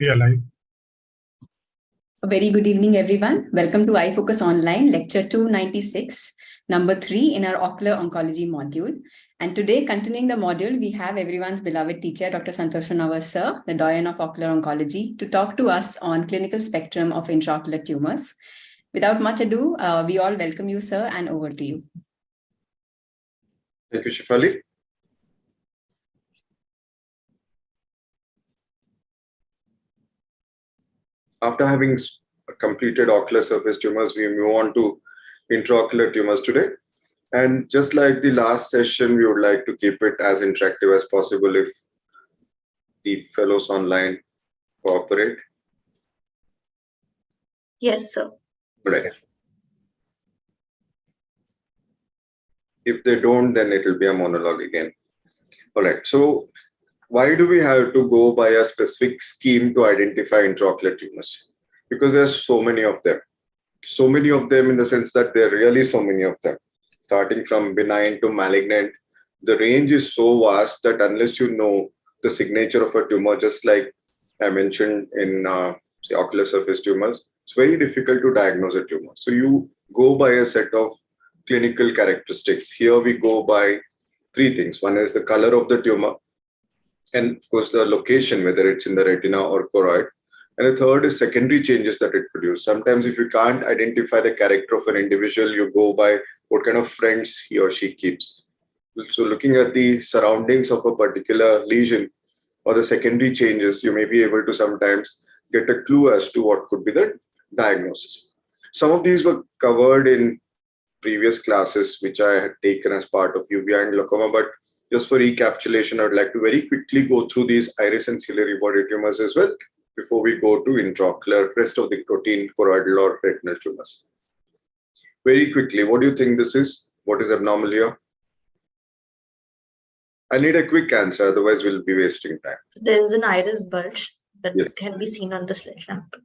We are live. A very good evening, everyone. Welcome to iFocus Online, Lecture 296, number 3 in our Ocular Oncology module. And today, continuing the module, we have everyone's beloved teacher, Dr. Santosh G Honavar, sir, the doyen of Ocular Oncology, to talk to us on clinical spectrum of intraocular tumors. Without much ado, we all welcome you, sir, and over to you. Thank you, Shefali. After having completed ocular surface tumors, we move on to intraocular tumors today. And just like the last session, we would like to keep it as interactive as possible if the fellows online cooperate. Yes, sir. Right. If they don't, then it will be a monologue again. All right. So why do we have to go by a specific scheme to identify intraocular tumors? Because there's so many of them. So many of them in the sense that there are really so many of them. Starting from benign to malignant, the range is so vast that unless you know the signature of a tumor, just like I mentioned in say ocular surface tumors, it's very difficult to diagnose a tumor. So you go by a set of clinical characteristics. Here we go by three things. One is the color of the tumor, and of course the location, whether it's in the retina or choroid. And the third is secondary changes that it produces. Sometimes if you can't identify the character of an individual, you go by what kind of friends he or she keeps. So looking at the surroundings of a particular lesion or the secondary changes, you may be able to sometimes get a clue as to what could be the diagnosis. Some of these were covered in previous classes, which I had taken as part of uveitis and glaucoma, but just for recapitulation, I would like to very quickly go through these iris and ciliary body tumors as well before we go to intraocular, rest of the protein, choroidal or retinal tumors. Very quickly, what do you think this is? What is abnormal here? I need a quick answer, otherwise we'll be wasting time. There is an iris bulge that Yes. can be seen on the slit lamp.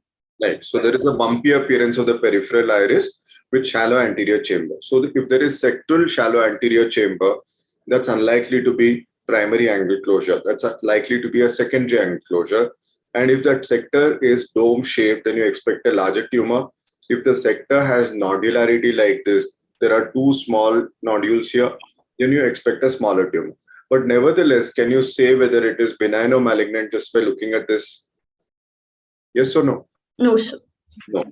Right. So there is a bumpy appearance of the peripheral iris with shallow anterior chamber. So if there is sectoral shallow anterior chamber, that's unlikely to be primary angle closure. That's likely to be a secondary angle closure. And if that sector is dome shaped, then you expect a larger tumor. If the sector has nodularity like this, there are two small nodules here, then you expect a smaller tumor. But nevertheless, can you say whether it is benign or malignant just by looking at this? Yes or no? No, sir. No.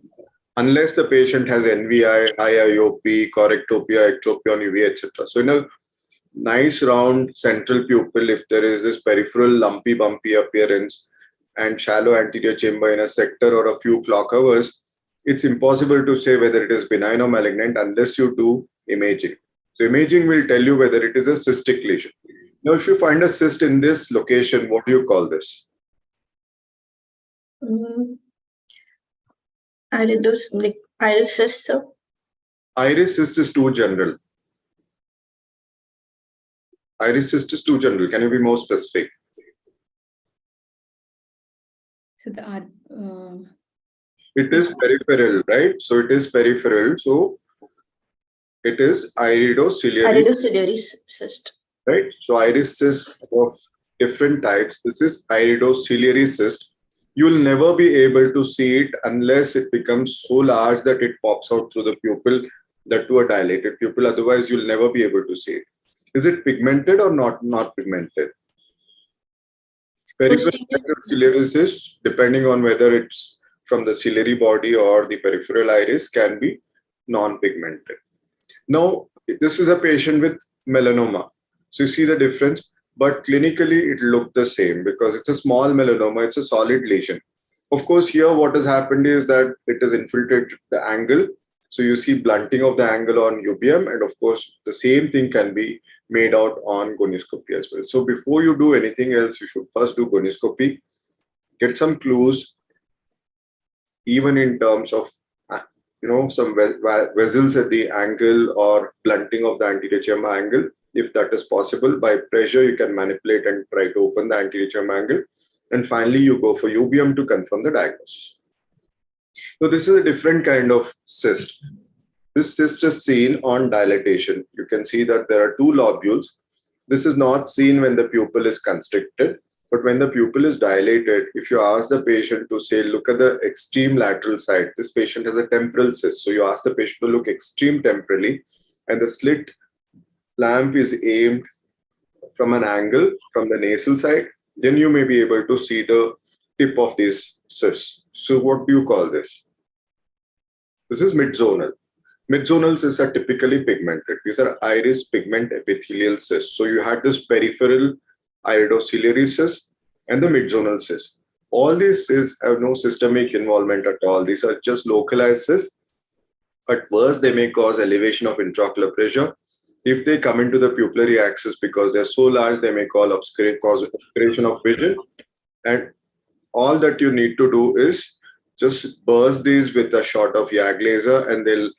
Unless the patient has NVI, high IOP, correctopia, ectropion, UV, etc. So in a nice round central pupil, if there is this peripheral lumpy, bumpy appearance and shallow anterior chamber in a sector or a few clock hours, it's impossible to say whether it is benign or malignant unless you do imaging. So imaging will tell you whether it is a cystic lesion. Now, if you find a cyst in this location, what do you call this? Iris cyst, sir. Iris cyst is too general. Iris cyst is too general. Can you be more specific? So It is peripheral, right? So it is peripheral. So it is iridociliary. Iridociliary cyst. Right? So iris cysts of different types. This is iridociliary cyst. You will never be able to see it unless it becomes so large that it pops out through the pupil, that to a dilated pupil. Otherwise, you'll never be able to see it. Is it pigmented or not pigmented? Peripheral ciliary cyst, depending on whether it's from the ciliary body or the peripheral iris, can be non-pigmented. Now, this is a patient with melanoma. So you see the difference, but clinically it looked the same because it's a small melanoma, it's a solid lesion. Of course, here what has happened is that it has infiltrated the angle. So you see blunting of the angle on uveum, and of course, the same thing can be made out on gonioscopy as well. So before you do anything else, you should first do gonioscopy, get some clues, even in terms of some vessels at the angle or blunting of the anterior chamber angle. If that is possible, by pressure, you can manipulate and try to open the anterior chamber angle. And finally, you go for uveum to confirm the diagnosis. So this is a different kind of cyst. This cyst is seen on dilatation. You can see that there are two lobules. This is not seen when the pupil is constricted, But when the pupil is dilated, if you ask the patient to say, look at the extreme lateral side, this patient has a temporal cyst. So you ask the patient to look extreme temporally, and the slit lamp is aimed from an angle from the nasal side, then you may be able to see the tip of these cysts. So what do you call this? This is midzonal. Midzonal cysts are typically pigmented. These are iris pigment epithelial cysts. So you had this peripheral iridociliary cyst and the midzonal cyst. All these cysts have no systemic involvement at all. These are just localized cysts. At worst, they may cause elevation of intraocular pressure. If they come into the pupillary axis because they're so large, they may cause obscuration of vision. And all that you need to do is just burst these with a shot of YAG laser, and they'll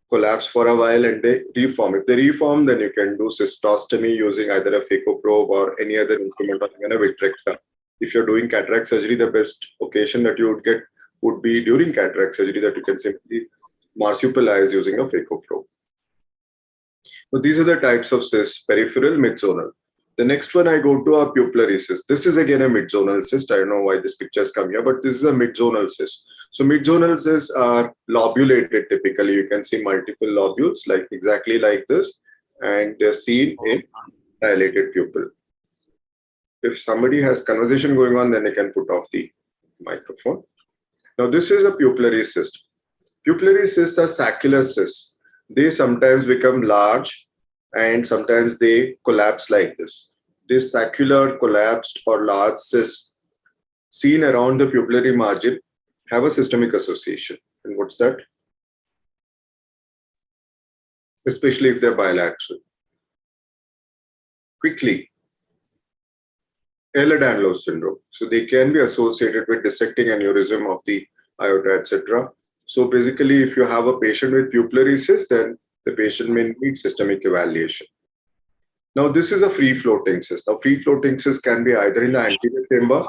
collapse for a while and they reform. If they reform, then you can do cystostomy using either a phacoprobe or any other instrument or even a vitrector. If you're doing cataract surgery, the best occasion that you would get would be during cataract surgery, that you can simply marsupialize using a phacoprobe. So these are the types of cysts: peripheral, midzonal. The next one, I go to a pupillary cyst. This is again a midzonal cyst. I don't know why this picture has come here, but this is a midzonal cyst. So midzonal cysts are lobulated typically. You can see multiple lobules like exactly like this, and they're seen in dilated pupil. If somebody has conversation going on, then they can put off the microphone. Now this is a pupillary cyst. Pupillary cysts are saccular cysts. They sometimes become large and sometimes they collapse like this. This saccular, collapsed or large cysts seen around the pupillary margin have a systemic association. And what's that? Especially if they're bilateral. Quickly, Ehlers-Danlos syndrome. So they can be associated with dissecting aneurysm of the aorta, etc. So basically, if you have a patient with pupillary cyst, then the patient may need systemic evaluation. Now, this is a free-floating cyst. Now, free-floating cyst can be either in the anterior chamber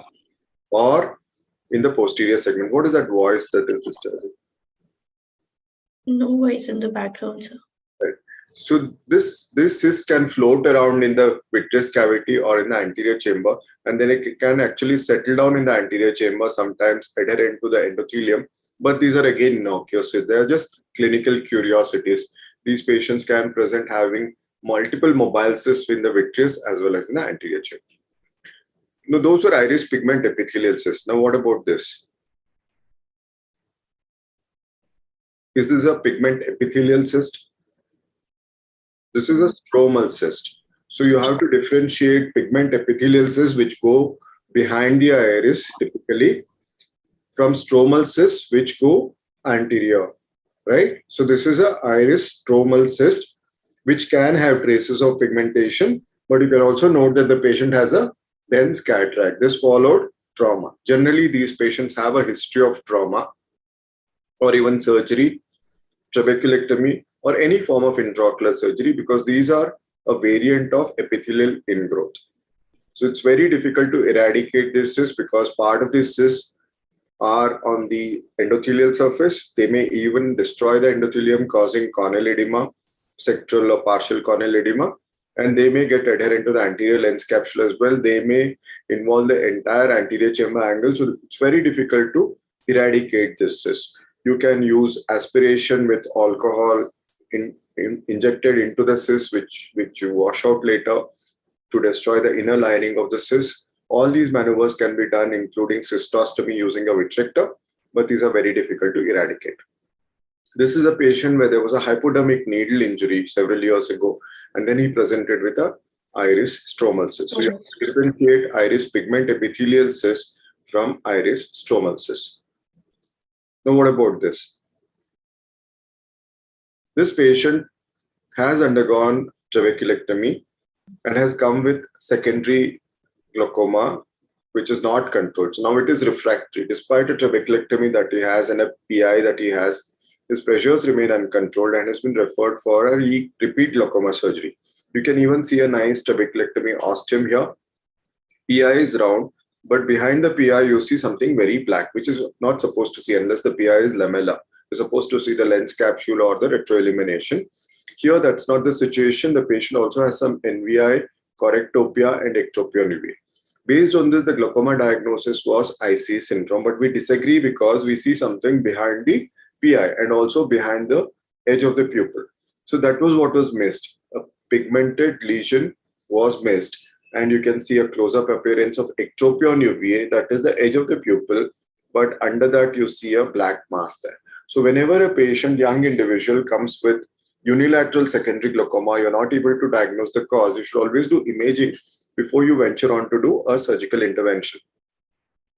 or in the posterior segment. What is that voice that is disturbing? No voice in the background, sir. Right. So this cyst can float around in the vitreous cavity or in the anterior chamber, and then it can actually settle down in the anterior chamber, sometimes adherent to the endothelium. But these are again innocuous. They are just clinical curiosities. These patients can present having multiple mobile cysts in the vitreous as well as in the anterior chamber. Now, those are iris pigment epithelial cysts. Now, what about this? Is this a pigment epithelial cyst? This is a stromal cyst. So you have to differentiate pigment epithelial cysts, which go behind the iris typically, from stromal cysts, which go anterior, right? So this is a iris stromal cyst, which can have traces of pigmentation, but you can also note that the patient has a dense cataract. This followed trauma. Generally, these patients have a history of trauma or even surgery, trabeculectomy, or any form of intraocular surgery, because these are a variant of epithelial ingrowth. So it's very difficult to eradicate this cyst because part of this cyst are on the endothelial surface. They may even destroy the endothelium, causing corneal edema, sectoral or partial corneal edema, and they may get adherent to the anterior lens capsule as well. They may involve the entire anterior chamber angle. So it's very difficult to eradicate this cyst. You can use aspiration with alcohol injected into the cyst, which you wash out later to destroy the inner lining of the cyst. All these maneuvers can be done, including cystostomy using a vitrector, but these are very difficult to eradicate. This is a patient where there was a hypodermic needle injury several years ago, and then he presented with a iris stromal cyst. So you have to differentiate iris pigment epithelial cyst from iris stromal cyst. Now, what about this? This patient has undergone trabeculectomy and has come with secondary glaucoma, which is not controlled. So now it is refractory. Despite a trabeculectomy that he has and a PI that he has, his pressures remain uncontrolled and has been referred for a repeat glaucoma surgery. You can even see a nice trabeculectomy ostium here. PI is round, but behind the PI you see something very black, which is not supposed to see unless the PI is lamella. You're supposed to see the lens capsule or the retroillumination. Here, that's not the situation. The patient also has some NVI, correctopia, and ectropia nevi. Based on this, the glaucoma diagnosis was IC syndrome, but we disagree because we see something behind the PI and also behind the edge of the pupil. So that was what was missed. A pigmented lesion was missed, and you can see a close-up appearance of ectropion uvea, that is the edge of the pupil, but under that you see a black mass there. So whenever a patient, young individual, comes with unilateral secondary glaucoma, you're not able to diagnose the cause, you should always do imaging before you venture on to do a surgical intervention.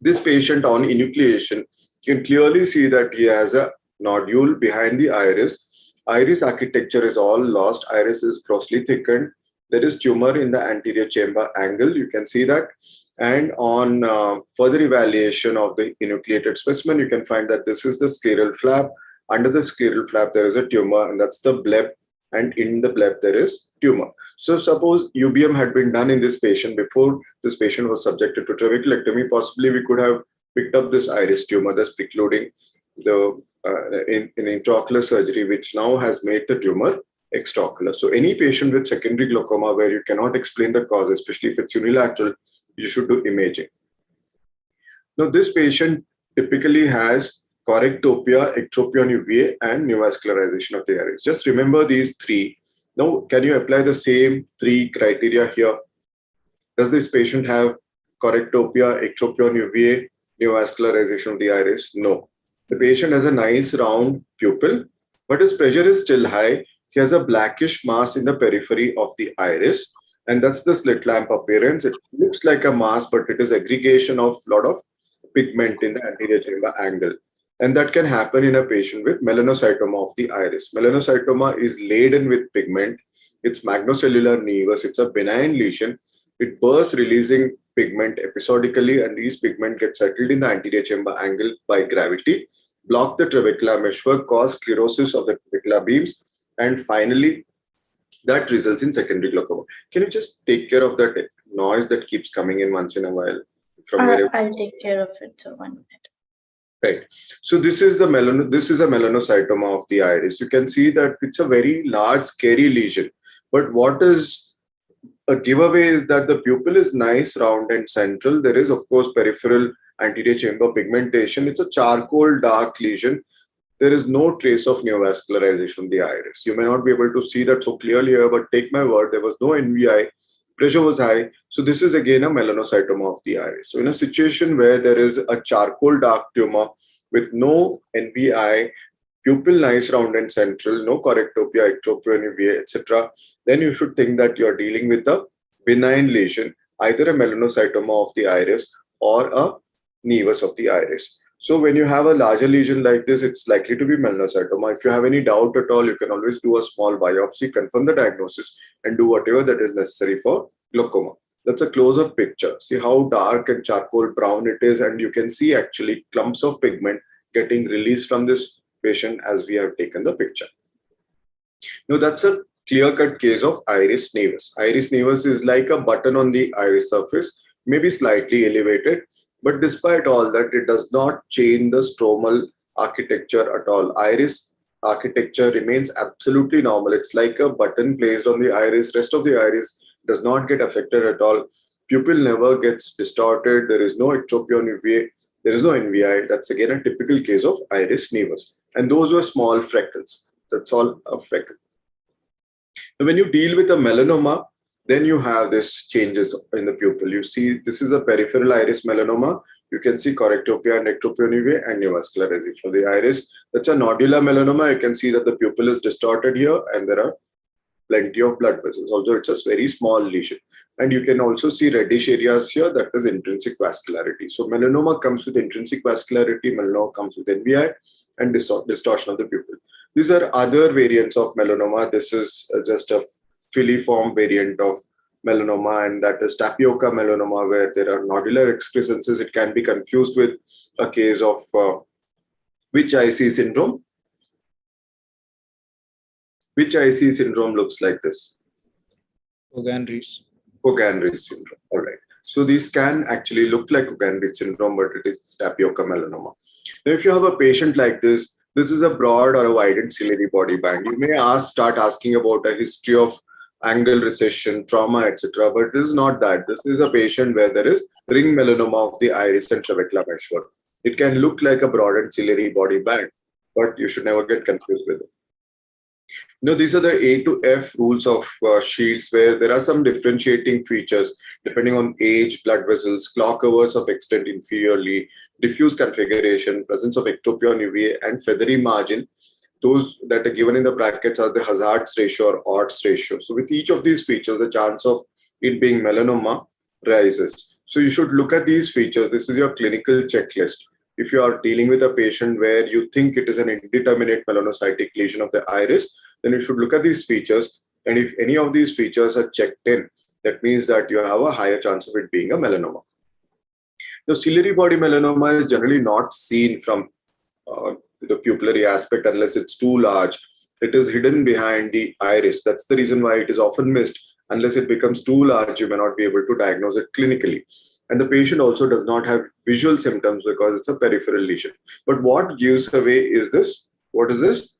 This patient on enucleation, you can clearly see that he has a nodule behind the iris. Iris architecture is all lost. Iris is grossly thickened. There is tumor in the anterior chamber angle. You can see that. And on further evaluation of the enucleated specimen, you can find that this is the scleral flap. Under the scleral flap, there is a tumor, and that's the bleb. And in the bleb, there is tumor. So suppose UBM had been done in this patient before this patient was subjected to trabeculectomy, possibly we could have picked up this iris tumor, thus precluding the in intraocular surgery, which now has made the tumor extraocular. So any patient with secondary glaucoma where you cannot explain the cause, especially if it's unilateral, you should do imaging. Now, this patient typically has correctopia, ectropion uvea, and neovascularization of the iris. Just remember these three. Now, can you apply the same three criteria here? Does this patient have correctopia, ectropion uvea, neovascularization of the iris? No. The patient has a nice round pupil, but his pressure is still high. He has a blackish mass in the periphery of the iris, and that's the slit lamp appearance. It looks like a mass, but it is aggregation of a lot of pigment in the anterior chamber angle. And that can happen in a patient with melanocytoma of the iris. Melanocytoma is laden with pigment. It's magnocellular nevus. It's a benign lesion. It bursts, releasing pigment episodically, and these pigment get settled in the anterior chamber angle by gravity, block the trabecular meshwork, cause sclerosis of the trabecular beams, and finally, that results in secondary glaucoma. Can you just take care of that noise that keeps coming in once in a while? From wherever? I'll take care of it. So 1 minute. Right. So this is a melanocytoma of the iris. You can see that it's a very large, scary lesion. But what is a giveaway is that the pupil is nice, round, and central. There is, of course, peripheral anterior chamber pigmentation. It's a charcoal dark lesion. There is no trace of neovascularization of the iris. You may not be able to see that so clearly here, but take my word, there was no NVI. Pressure was high. So this is again a melanocytoma of the iris. So in a situation where there is a charcoal dark tumor with no NVI, pupil nice, round, and central, no correctopia, ectropion uvea, etc., then you should think that you're dealing with a benign lesion, either a melanocytoma of the iris or a nevus of the iris. So when you have a larger lesion like this, it's likely to be melanocytoma. If you have any doubt at all, you can always do a small biopsy, confirm the diagnosis, and do whatever that is necessary for glaucoma. That's a close-up picture. See how dark and charcoal brown it is, and you can see actually clumps of pigment getting released from this patient as we have taken the picture. Now that's a clear-cut case of iris nevus. Iris nevus is like a button on the iris surface, maybe slightly elevated, but despite all that, it does not change the stromal architecture at all. Iris architecture remains absolutely normal. It's like a button placed on the iris. Rest of the iris does not get affected at all. Pupil never gets distorted. There is no ectropion uvea. There is no NVI. That's again a typical case of iris nevus. And those were small freckles. That's all a freckle. Now, when you deal with a melanoma, then you have this changes in the pupil. You see, this is a peripheral iris melanoma. You can see correctopia and ectropion uvea and neovascularization of the iris. That's a nodular melanoma. You can see that the pupil is distorted here, and there are plenty of blood vessels. Although it's a very small lesion. And you can also see reddish areas here, that is intrinsic vascularity. So melanoma comes with intrinsic vascularity, melanoma comes with NVI, and distortion of the pupil. These are other variants of melanoma. This is just a filiform variant of melanoma, and that is tapioca melanoma, where there are nodular excrescences. It can be confused with a case of which IC syndrome? Which IC syndrome looks like this? Hogan-Rees. Hogan-Rees syndrome. All right. So these can actually look like Hogan-Rees syndrome, but it is tapioca melanoma. Now, if you have a patient like this is a broad or a wide ancillary body band. You may start asking about a history of angle recession, trauma, etc. But it is not that. This is a patient where there is ring melanoma of the iris and trabecula meshwork. It can look like a broad ancillary body band, but you should never get confused with it. These are the A to F rules of shields, where there are some differentiating features depending on age, blood vessels, clock hours of extent inferiorly, diffuse configuration, presence of ectopion, UVA, and feathery margin. Those that are given in the brackets are the hazards ratio or odds ratio. So with each of these features, the chance of it being melanoma rises. So you should look at these features. This is your clinical checklist. If you are dealing with a patient where you think it is an indeterminate melanocytic lesion of the iris, then you should look at these features. And if any of these features are checked in, that means that you have a higher chance of it being a melanoma. The ciliary body melanoma is generally not seen from the pupillary aspect unless it's too large. It is hidden behind the iris. That's the reason why it is often missed. Unless it becomes too large, you may not be able to diagnose it clinically. And the patient also does not have visual symptoms because it's a peripheral lesion. But what gives away is this. What is this?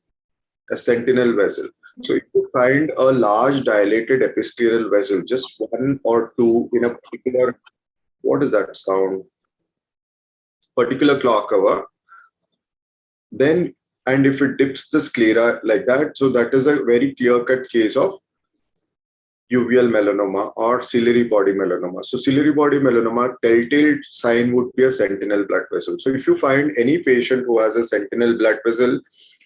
A sentinel vessel. So if you find a large dilated epithelial vessel, just one or two in a particular, what is that sound? Particular clock hour, then, and if it dips the sclera like that, so that is a very clear-cut case of uveal melanoma or ciliary body melanoma. So ciliary body melanoma, telltale sign would be a sentinel blood vessel. So if you find any patient who has a sentinel blood vessel,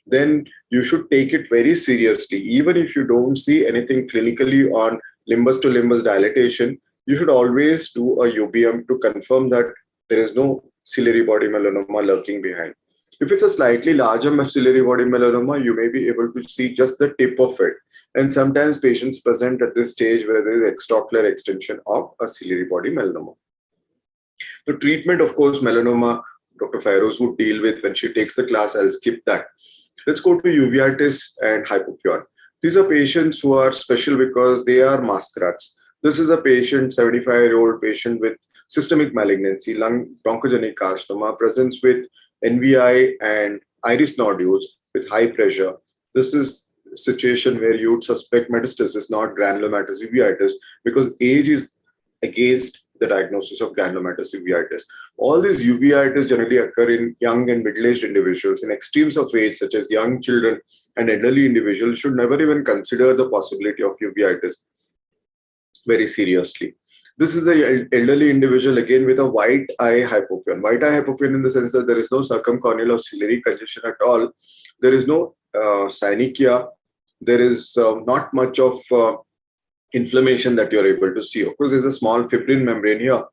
then you should take it very seriously. Even if you don't see anything clinically on limbus to limbus dilatation, you should always do a UBM to confirm that there is no ciliary body melanoma lurking behind. If it's a slightly larger ciliary body melanoma, you may be able to see just the tip of it. And sometimes patients present at this stage where there is extraocular extension of a ciliary body melanoma. The treatment, of course, melanoma, Dr. Fairoz would deal with when she takes the class. I'll skip that. Let's go to uveitis and hypopion. These are patients who are special because they are masquerades. This is a patient, 75-year-old patient with systemic malignancy, lung bronchogenic carcinoma, presents with NVI and iris nodules with high pressure. This is a situation where you would suspect metastasis, not granulomatous uveitis, because age is against the diagnosis of granulomatous uveitis. All these uveitis generally occur in young and middle-aged individuals. In extremes of age, such as young children and elderly individuals, should never even consider the possibility of uveitis very seriously. This is an elderly individual again with a white eye hypopion. White eye hypopion in the sense that there is no circumcorneal or ciliary congestion at all. There is no synechia. There is not much of inflammation that you're able to see. Of course, there's a small fibrin membrane here.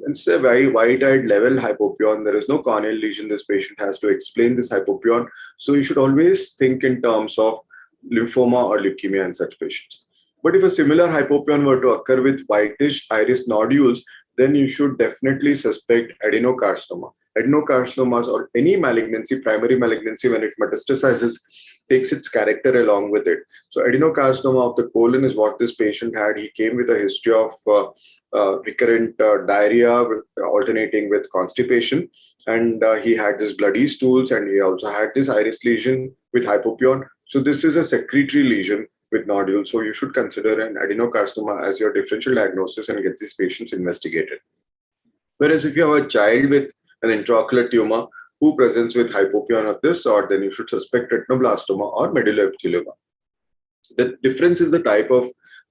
It's a very white-eyed level hypopion. There is no corneal lesion this patient has to explain this hypopion. So you should always think in terms of lymphoma or leukemia in such patients. But if a similar hypopion were to occur with whitish iris nodules, then you should definitely suspect adenocarcinoma. Adenocarcinomas or any malignancy, primary malignancy, when it metastasizes, takes its character along with it. So adenocarcinoma of the colon is what this patient had. He came with a history of recurrent diarrhea alternating with constipation. And he had this bloody stools, and he also had this iris lesion with hypopion. So this is a secretory lesion with nodules. So you should consider an adenocarcinoma as your differential diagnosis and get these patients investigated. Whereas if you have a child with an intraocular tumor who presents with hypopion of this sort, then you should suspect retinoblastoma or medulloepithelioma. The difference is the type of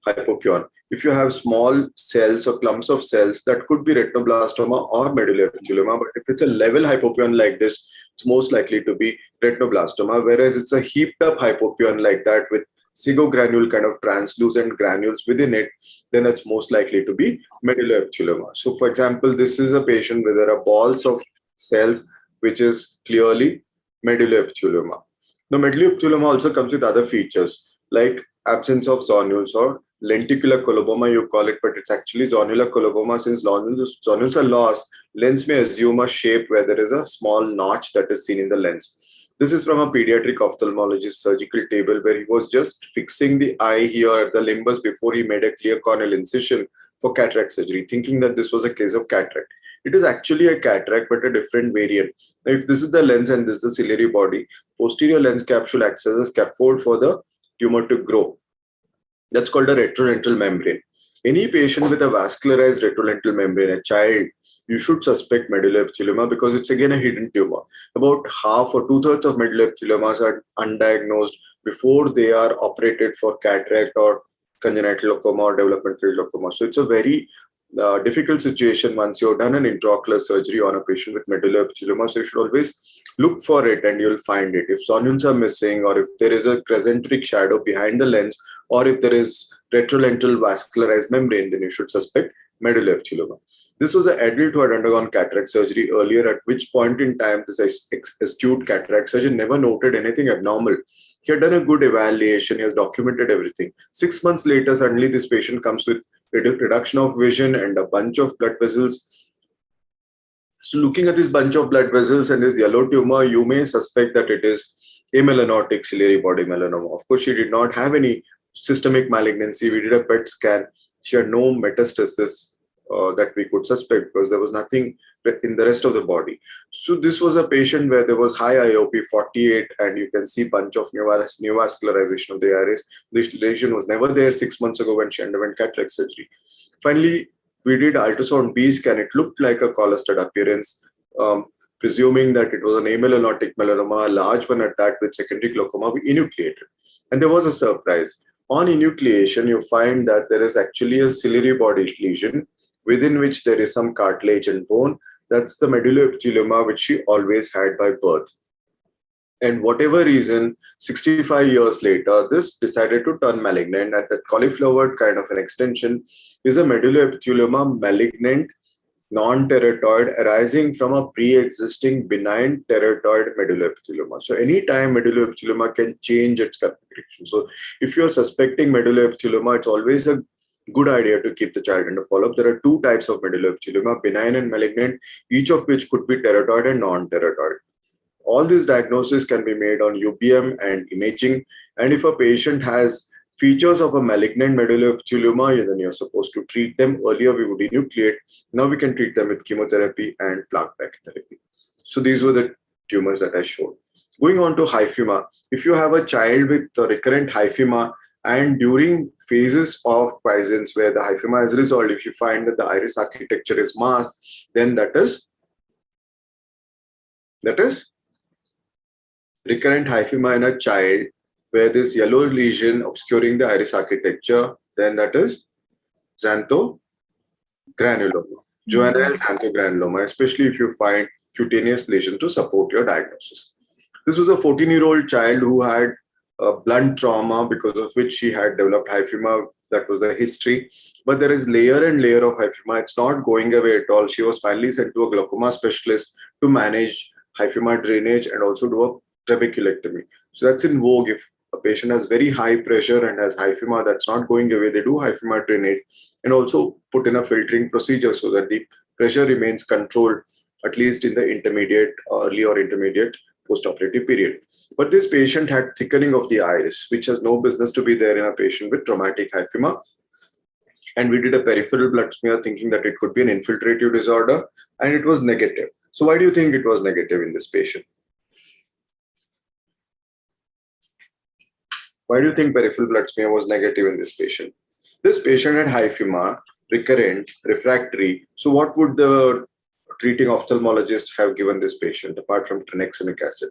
hypopion. If you have small cells or clumps of cells, that could be retinoblastoma or medulloepithelioma. But if it's a level hypopion like this, it's most likely to be retinoblastoma. Whereas it's a heaped up hypopion like that with cygogranule kind of translucent granules within it, then it's most likely to be medulloepithelioma. So for example, this is a patient where there are balls of cells, which is clearly medulloepithelioma. Now, medulloepithelioma also comes with other features like absence of zonules or lenticular coloboma, you call it, but it's actually zonular coloboma. Since zonules are lost, lens may assume a shape where there is a small notch that is seen in the lens. This is from a pediatric ophthalmologist surgical table where he was just fixing the eye here at the limbus before he made a clear corneal incision for cataract surgery, thinking that this was a case of cataract. It is actually a cataract, but a different variant. Now, if this is the lens and this is the ciliary body, posterior lens capsule acts as a scaffold for the tumor to grow. That's called a retrolental membrane. Any patient with a vascularized retrolental membrane, a child, you should suspect medulloepithelioma because it's again a hidden tumor. About half or two-thirds of medulloepitheliomas are undiagnosed before they are operated for cataract or congenital glaucoma or developmental glaucoma. So it's a very difficult situation once you've done an intraocular surgery on a patient with medulloepithelioma. So you should always look for it and you'll find it. If zonules are missing, or if there is a crescentric shadow behind the lens, or if there is retrolental vascularized membrane, then you should suspect medulloepithelioma. This was an adult who had undergone cataract surgery earlier, at which point in time this astute cataract surgeon never noted anything abnormal. He had done a good evaluation, he has documented everything. 6 months later, suddenly this patient comes with reduction of vision and a bunch of blood vessels. So looking at this bunch of blood vessels and this yellow tumor, you may suspect that it is amelanotic ciliary body melanoma. Of course, she did not have any systemic malignancy. We did a PET scan. She had no metastasis that we could suspect because there was nothing in the rest of the body. So this was a patient where there was high IOP 48, and you can see bunch of neovascularization of the iris. This lesion was never there 6 months ago when she underwent cataract surgery. Finally, we did ultrasound B scan. It looked like a cholesterol appearance, presuming that it was an amelanotic melanoma, a large one at that with secondary glaucoma. We enucleated. And there was a surprise. On enucleation, you find that there is actually a ciliary body lesion within which there is some cartilage and bone. That's the medulloepithelioma, which she always had by birth. And whatever reason, 65 years later, this decided to turn malignant, and that cauliflowered kind of an extension is a medulloepithelioma malignant, non-teratoid, arising from a pre-existing benign teratoid medulloepithelioma. So anytime medulloepithelioma can change its configuration. So if you're suspecting medulloepithelioma, it's always a good idea to keep the child under follow-up. There are two types of medulloepithelioma, benign and malignant, each of which could be teratoid and non-teratoid. All these diagnoses can be made on UBM and imaging. And if a patient has features of a malignant medulloepithelioma, then you're supposed to treat them. Earlier, we would enucleate. Now we can treat them with chemotherapy and plaque brachytherapy. So these were the tumors that I showed. Going on to hyphema. If you have a child with recurrent hyphema, and during phases of quiescence where the hyphema is resolved, if you find that the iris architecture is masked, then that is recurrent hyphema in a child where this yellow lesion obscuring the iris architecture, then that is xanthogranuloma, juvenile xanthogranuloma, especially if you find cutaneous lesion to support your diagnosis. This was a 14-year-old child who had a blunt trauma because of which she had developed hyphema. That was the history. But there is layer and layer of hyphema. It's not going away at all. She was finally sent to a glaucoma specialist to manage hyphema drainage and also do a trabeculectomy. So that's in vogue. If a patient has very high pressure and has hyphema that's not going away, they do hyphema drainage and also put in a filtering procedure so that the pressure remains controlled, at least in the intermediate, early or intermediate postoperative period. But this patient had thickening of the iris, which has no business to be there in a patient with traumatic hyphema. And we did a peripheral blood smear thinking that it could be an infiltrative disorder, and it was negative. So why do you think it was negative in this patient? Why do you think peripheral blood smear was negative in this patient? This patient had hyphema, recurrent, refractory. So what would the treating ophthalmologist have given this patient apart from tranexamic acid?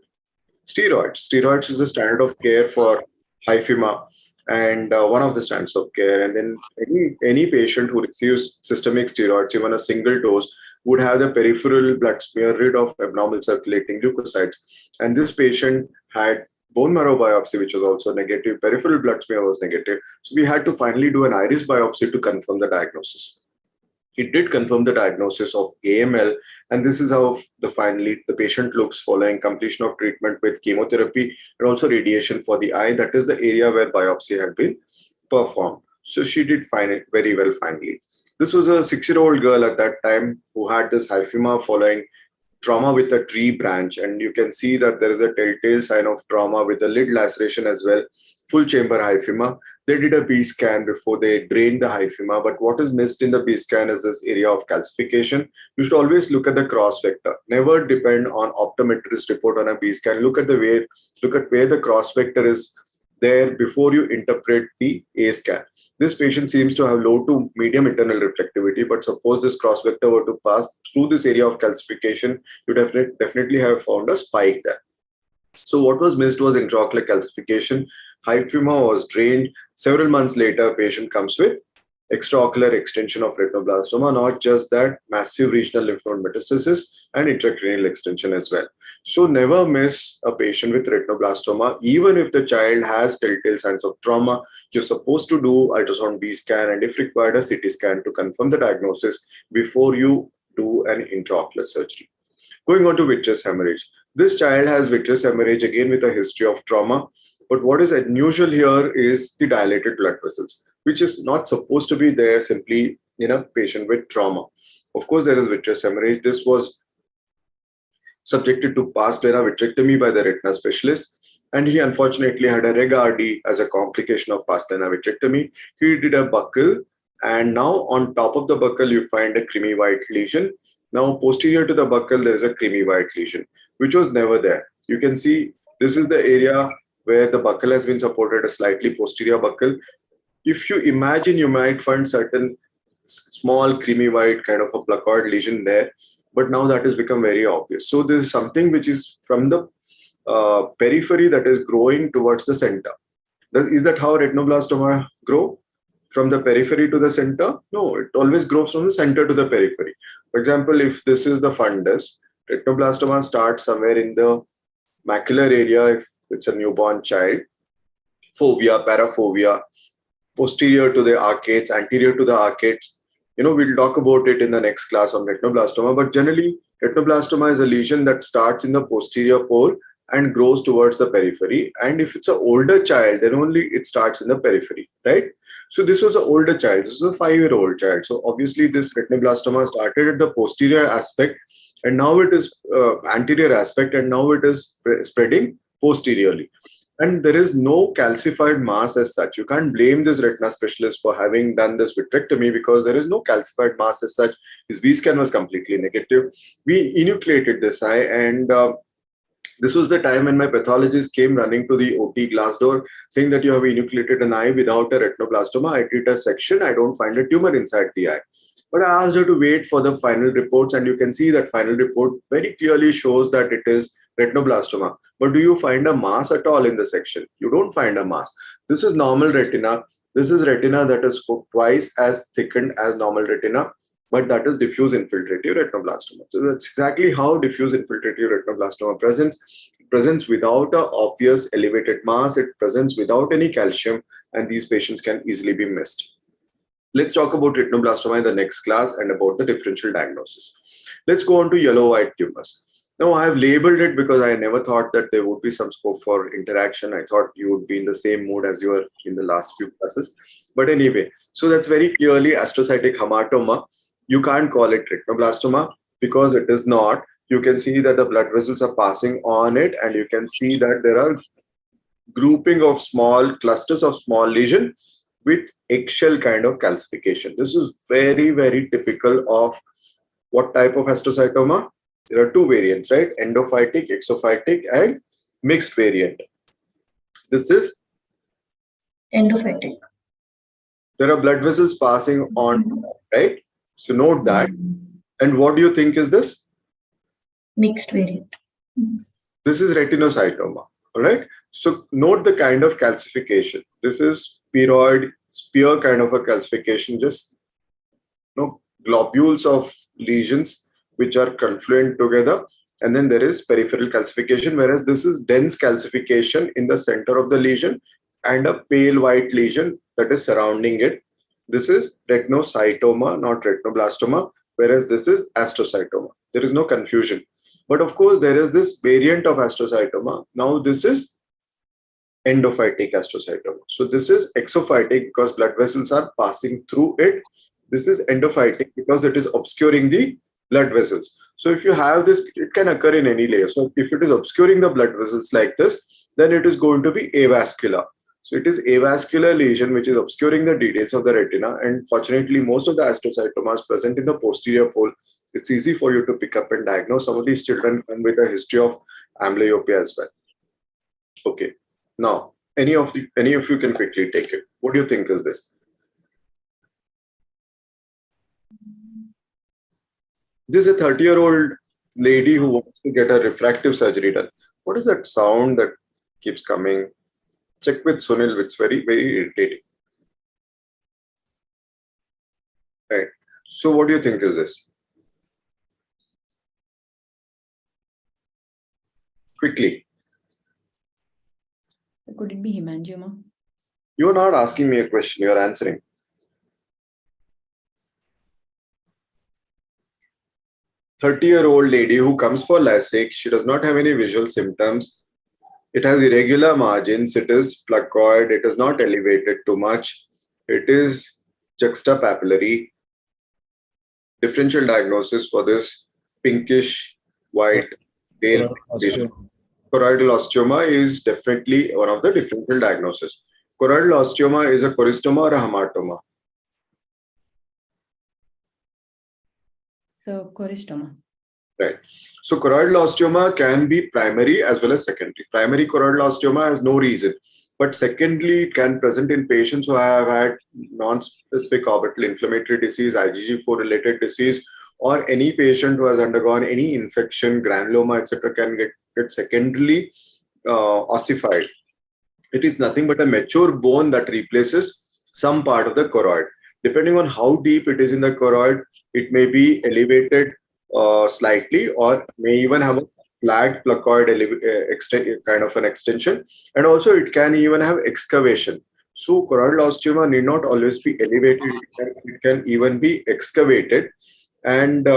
Steroids. Steroids is a standard of care for hyphema and one of the standards of care. And then any patient who receives systemic steroids, even a single dose, would have the peripheral blood smear rid of abnormal circulating leukocytes. And this patient had bone marrow biopsy, which was also negative. Peripheral blood smear was negative. So we had to finally do an iris biopsy to confirm the diagnosis. It did confirm the diagnosis of AML, and this is how finally the patient looks following completion of treatment with chemotherapy and also radiation for the eye. That is the area where biopsy had been performed. So she did find it very well finally. This was a 6-year-old girl at that time who had this hyphema following trauma with a tree branch, and you can see that there is a telltale sign of trauma with a lid laceration as well, full chamber hyphema. They did a B scan before they drained the hyphema, but what is missed in the B scan is this area of calcification. You should always look at the cross vector. Never depend on optometrist report on a B scan. Look at where the cross vector is there before you interpret the A scan. This patient seems to have low to medium internal reflectivity, but suppose this cross vector were to pass through this area of calcification, you definitely have found a spike there. So what was missed was intraocular calcification. Hypoma was drained. Several months later, patient comes with extraocular extension of retinoblastoma, not just that, massive regional lymph node metastasis and intracranial extension as well. So never miss a patient with retinoblastoma, even if the child has telltale signs of trauma. You're supposed to do ultrasound B scan and if required a CT scan to confirm the diagnosis before you do an intraocular surgery. Going on to vitreous hemorrhage. This child has vitreous hemorrhage again with a history of trauma. But what is unusual here is the dilated blood vessels, which is not supposed to be there simply in a patient with trauma. Of course, there is vitreous hemorrhage. This was subjected to pars plana vitrectomy by the retina specialist, and he unfortunately had a reg RD as a complication of pars plana vitrectomy. He did a buccal, and now on top of the buccal, you find a creamy white lesion. Now, posterior to the buccal, there is a creamy white lesion, which was never there. You can see this is the area where the buccal has been supported, a slightly posterior buccal. If you imagine, you might find certain small creamy white kind of a placoid lesion there, but now that has become very obvious. So there is something which is from the periphery that is growing towards the center. Is that how retinoblastoma grow? From the periphery to the center? No, it always grows from the center to the periphery. For example, if this is the fundus, retinoblastoma starts somewhere in the macular area if it's a newborn child, fovea, parafovea, posterior to the arcades, anterior to the arcades. We'll talk about it in the next class on retinoblastoma, but generally retinoblastoma is a lesion that starts in the posterior pole and grows towards the periphery. And if it's an older child, then only it starts in the periphery, right? So this was an older child. This was a 5-year-old child. So obviously this retinoblastoma started at the posterior aspect, and now it is anterior aspect, and now it is spreading posteriorly. And there is no calcified mass as such. You can't blame this retina specialist for having done this vitrectomy because there is no calcified mass as such. His V scan was completely negative. We enucleated this eye, and this was the time when my pathologist came running to the OT glass door saying that you have enucleated an eye without a retinoblastoma. I did a section. I don't find a tumor inside the eye. But I asked her to wait for the final reports, and you can see that final report very clearly shows that it is retinoblastoma. But do you find a mass at all in the section? You don't find a mass. This is normal retina. This is retina that is twice as thickened as normal retina, but that is diffuse infiltrative retinoblastoma. So that's exactly how diffuse infiltrative retinoblastoma presents. It presents without an obvious elevated mass. It presents without any calcium, and these patients can easily be missed. Let's talk about retinoblastoma in the next class and about the differential diagnosis. Let's go on to yellow-white tumors. Now, I have labeled it because I never thought that there would be some scope for interaction. I thought you would be in the same mood as you were in the last few classes. But anyway, so that's very clearly astrocytic hamartoma. You can't call it retinoblastoma because it is not. You can see that the blood vessels are passing on it, and you can see that there are grouping of small clusters of small lesion with eggshell kind of calcification. This is very, very typical of what type of astrocytoma? There are two variants, right? Endophytic, exophytic, and mixed variant. This is Endophytic. There are blood vessels passing on, right? So note that. And what do you think is this? Mixed variant. This is retinocytoma, all right? So note the kind of calcification. This is spheroid, spear kind of a calcification, just globules of lesions which are confluent together, and then there is peripheral calcification, whereas this is dense calcification in the center of the lesion and a pale white lesion that is surrounding it. This is retinocytoma, not retinoblastoma, whereas this is astrocytoma. There is no confusion. But of course, there is this variant of astrocytoma. Now this is endophytic astrocytoma. So this is exophytic because blood vessels are passing through it. This is endophytic because it is obscuring the blood vessels. So if you have this, it can occur in any layer. So if it is obscuring the blood vessels like this, then it is going to be avascular. So it is avascular lesion which is obscuring the details of the retina. And fortunately, most of the astrocytomas present in the posterior pole. It's easy for you to pick up and diagnose. Some of these children come with a history of amblyopia as well. Okay. Now, Any of you can quickly take it. What do you think is this? This is a 30-year-old lady who wants to get a refractive surgery done. What is that sound that keeps coming? Check with Sunil. It's very, very irritating. Right. So what do you think is this? Quickly. Could it be hemangioma? You're not asking me a question, you're answering. A 30-year-old lady who comes for LASIK, she does not have any visual symptoms. It has irregular margins, it is placoid, it is not elevated too much. It is juxtapapillary. Differential diagnosis for this pinkish white pale lesion. Choroidal osteoma is definitely one of the differential diagnoses. Choroidal osteoma is a choristoma or a hamartoma? So choristoma. Right. So choroidal osteoma can be primary as well as secondary. Primary choroidal osteoma has no reason. But secondly, it can present in patients who have had non-specific orbital inflammatory disease, IgG4 related disease, or any patient who has undergone any infection, granuloma, etc., can get secondarily ossified. It is nothing but a mature bone that replaces some part of the choroid. Depending on how deep it is in the choroid, it may be elevated slightly, or may even have a flagged placoid kind of an extension, and also it can even have excavation. So choroidal osteoma need not always be elevated, it can even be excavated, and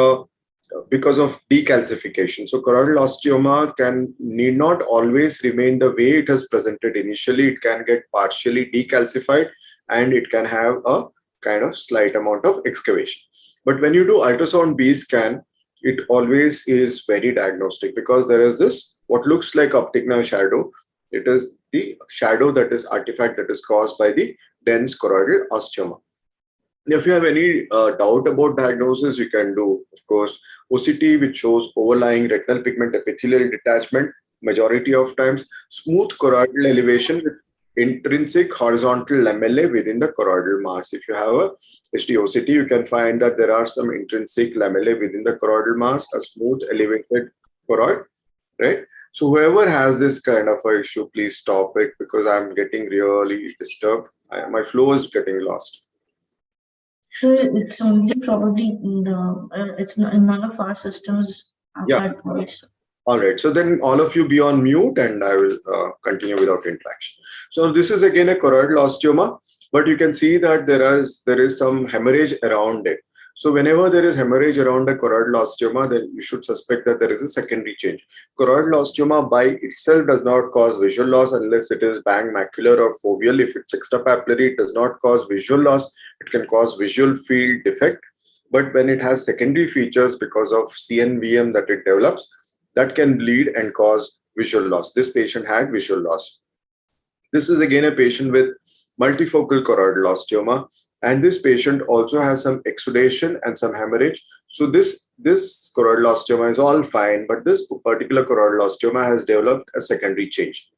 because of decalcification. So choroidal osteoma need not always remain the way it has presented initially. It can get partially decalcified and it can have a kind of slight amount of excavation. But when you do ultrasound B scan, it always is very diagnostic, because there is this what looks like optic nerve shadow. It is the shadow that is artifact that is caused by the dense choroidal osteoma. If you have any doubt about diagnosis, you can do, of course, OCT, which shows overlying retinal pigment epithelial detachment, majority of times, smooth choroidal elevation with intrinsic horizontal lamellae within the choroidal mass. If you have a HD OCT, you can find that there are some intrinsic lamellae within the choroidal mass, a smooth elevated choroid, right? So whoever has this kind of a issue, please stop it, because I'm getting really disturbed. My flow is getting lost. So it's only probably it's not, none of our systems have that voice. All right. So then all of you be on mute and I will continue without interaction. So this is again a choroidal osteoma, but you can see that there is some hemorrhage around it. So whenever there is hemorrhage around a choroidal osteoma, then you should suspect that there is a secondary change. Choroidal osteoma by itself does not cause visual loss unless it is bang macular or foveal. If it's juxtapapillary, it does not cause visual loss. It can cause visual field defect. But when it has secondary features because of CNVM that it develops, that can bleed and cause visual loss. This patient had visual loss. This is again a patient with multifocal choroidal osteoma. And this patient also has some exudation and some hemorrhage. So this choroidal osteoma is all fine, but this particular choroidal osteoma has developed a secondary change.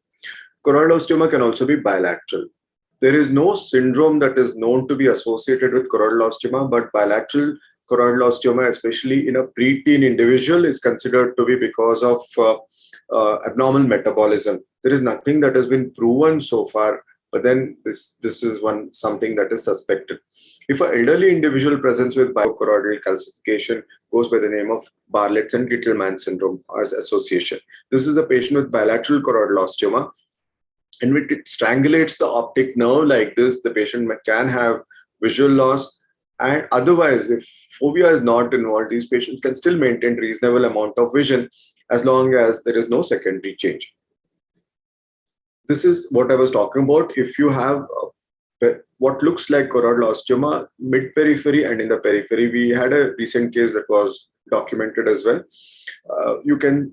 Choroidal osteoma can also be bilateral. There is no syndrome that is known to be associated with choroidal osteoma, but bilateral choroidal osteoma, especially in a preteen individual, is considered to be because of abnormal metabolism. There is nothing that has been proven so far, but then this is something that is suspected. If an elderly individual presents with biochoroidal calcification, goes by the name of Barlett's and Gittelman syndrome as association. This is a patient with bilateral choroidal osteoma, and when it strangulates the optic nerve like this, the patient can have visual loss. And otherwise, if fovea is not involved, these patients can still maintain reasonable amount of vision as long as there is no secondary change. This is what I was talking about. If you have what looks like choroidal osteoma mid-periphery and in the periphery, we had a recent case that was documented as well. You can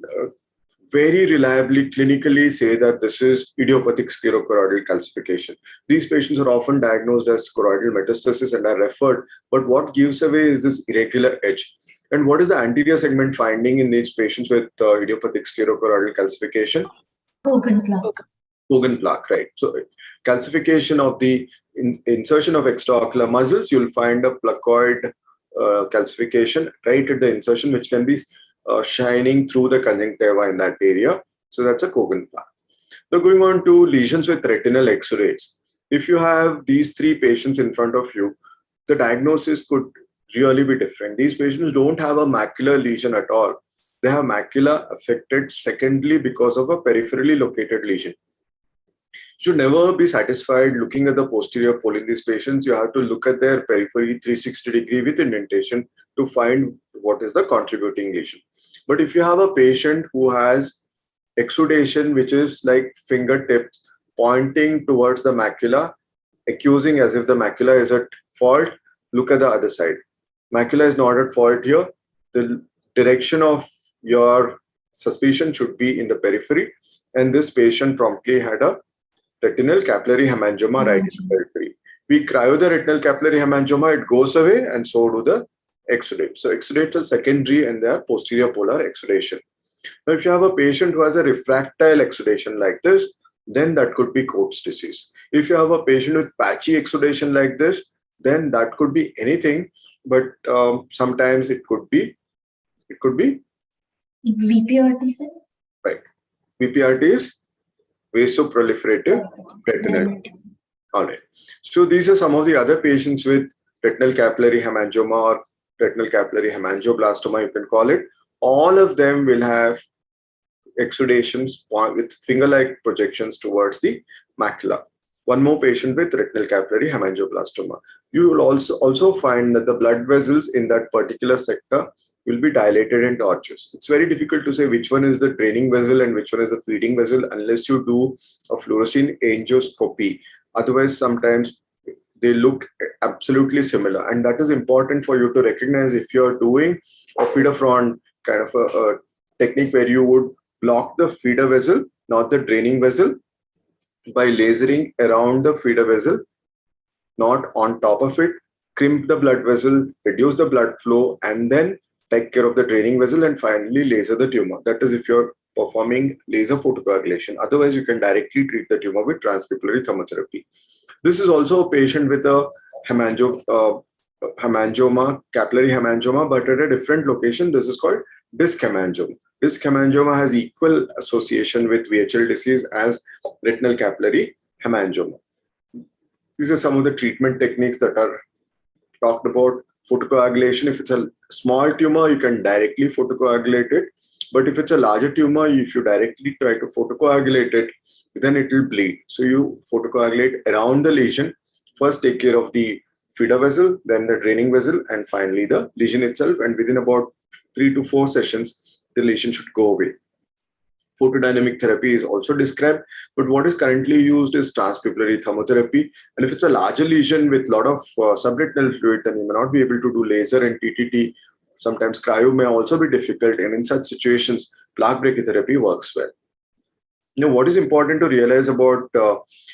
very reliably clinically say that this is idiopathic sclerochoroidal calcification. These patients are often diagnosed as choroidal metastasis and are referred, but what gives away is this irregular edge. And what is the anterior segment finding in these patients with idiopathic sclerochoroidal calcification? Open plaque. Cogan plaque, right? So calcification of the insertion of extraocular muscles, you'll find a placoid calcification right at the insertion, which can be shining through the conjunctiva in that area. So that's a Cogan plaque. Now going on to lesions with retinal exudates. If you have these three patients in front of you, the diagnosis could really be different. These patients don't have a macular lesion at all. They have macula affected secondly because of a peripherally located lesion. You should never be satisfied looking at the posterior pole in these patients. You have to look at their periphery 360-degree with indentation to find what is the contributing lesion. But if you have a patient who has exudation, which is like fingertips pointing towards the macula, accusing as if the macula is at fault, look at the other side. Macula is not at fault here. The direction of your suspicion should be in the periphery. And this patient promptly had a retinal capillary hemangioma right in the periphery. We cryo the retinal capillary hemangioma, it goes away, and so do the exudates. So exudates are secondary and they are posterior polar exudation. Now, if you have a patient who has a refractile exudation like this, then that could be Coates disease. If you have a patient with patchy exudation like this, then that could be anything, but sometimes it could be VPRT, sir? Right. VPRT is vasoproliferative retinal. All right. So these are some of the other patients with retinal capillary hemangioma or retinal capillary hemangioblastoma, you can call it. All of them will have exudations with finger-like projections towards the macula. One more patient with retinal capillary hemangioblastoma. You will also find that the blood vessels in that particular sector will be dilated and tortuous. It's very difficult to say which one is the draining vessel and which one is the feeding vessel unless you do a fluorescein angioscopy. Otherwise, sometimes they look absolutely similar. And that is important for you to recognize if you're doing a feeder front kind of a technique where you would block the feeder vessel, not the draining vessel, by lasering around the feeder vessel, not on top of it, crimp the blood vessel, reduce the blood flow, and then take care of the draining vessel and finally laser the tumor. That is if you're performing laser photocoagulation. Otherwise, you can directly treat the tumor with transpupillary thermotherapy. This is also a patient with a hemangioma, capillary hemangioma, but at a different location. This is called disc hemangioma. Disc hemangioma has equal association with VHL disease as retinal capillary hemangioma. These are some of the treatment techniques that are talked about. Photocoagulation, if it's a small tumor, you can directly photocoagulate it. But if it's a larger tumor, if you directly try to photocoagulate it, then it will bleed. So you photocoagulate around the lesion. First, take care of the feeder vessel, then the draining vessel, and finally the lesion itself. And within about 3 to 4 sessions, the lesion should go away. Photodynamic therapy is also described, but what is currently used is transpupillary thermotherapy. And if it's a larger lesion with a lot of subretinal fluid, then you may not be able to do laser and TTT. Sometimes cryo may also be difficult, and in such situations, plaque brachytherapy works well. Now, what is important to realize about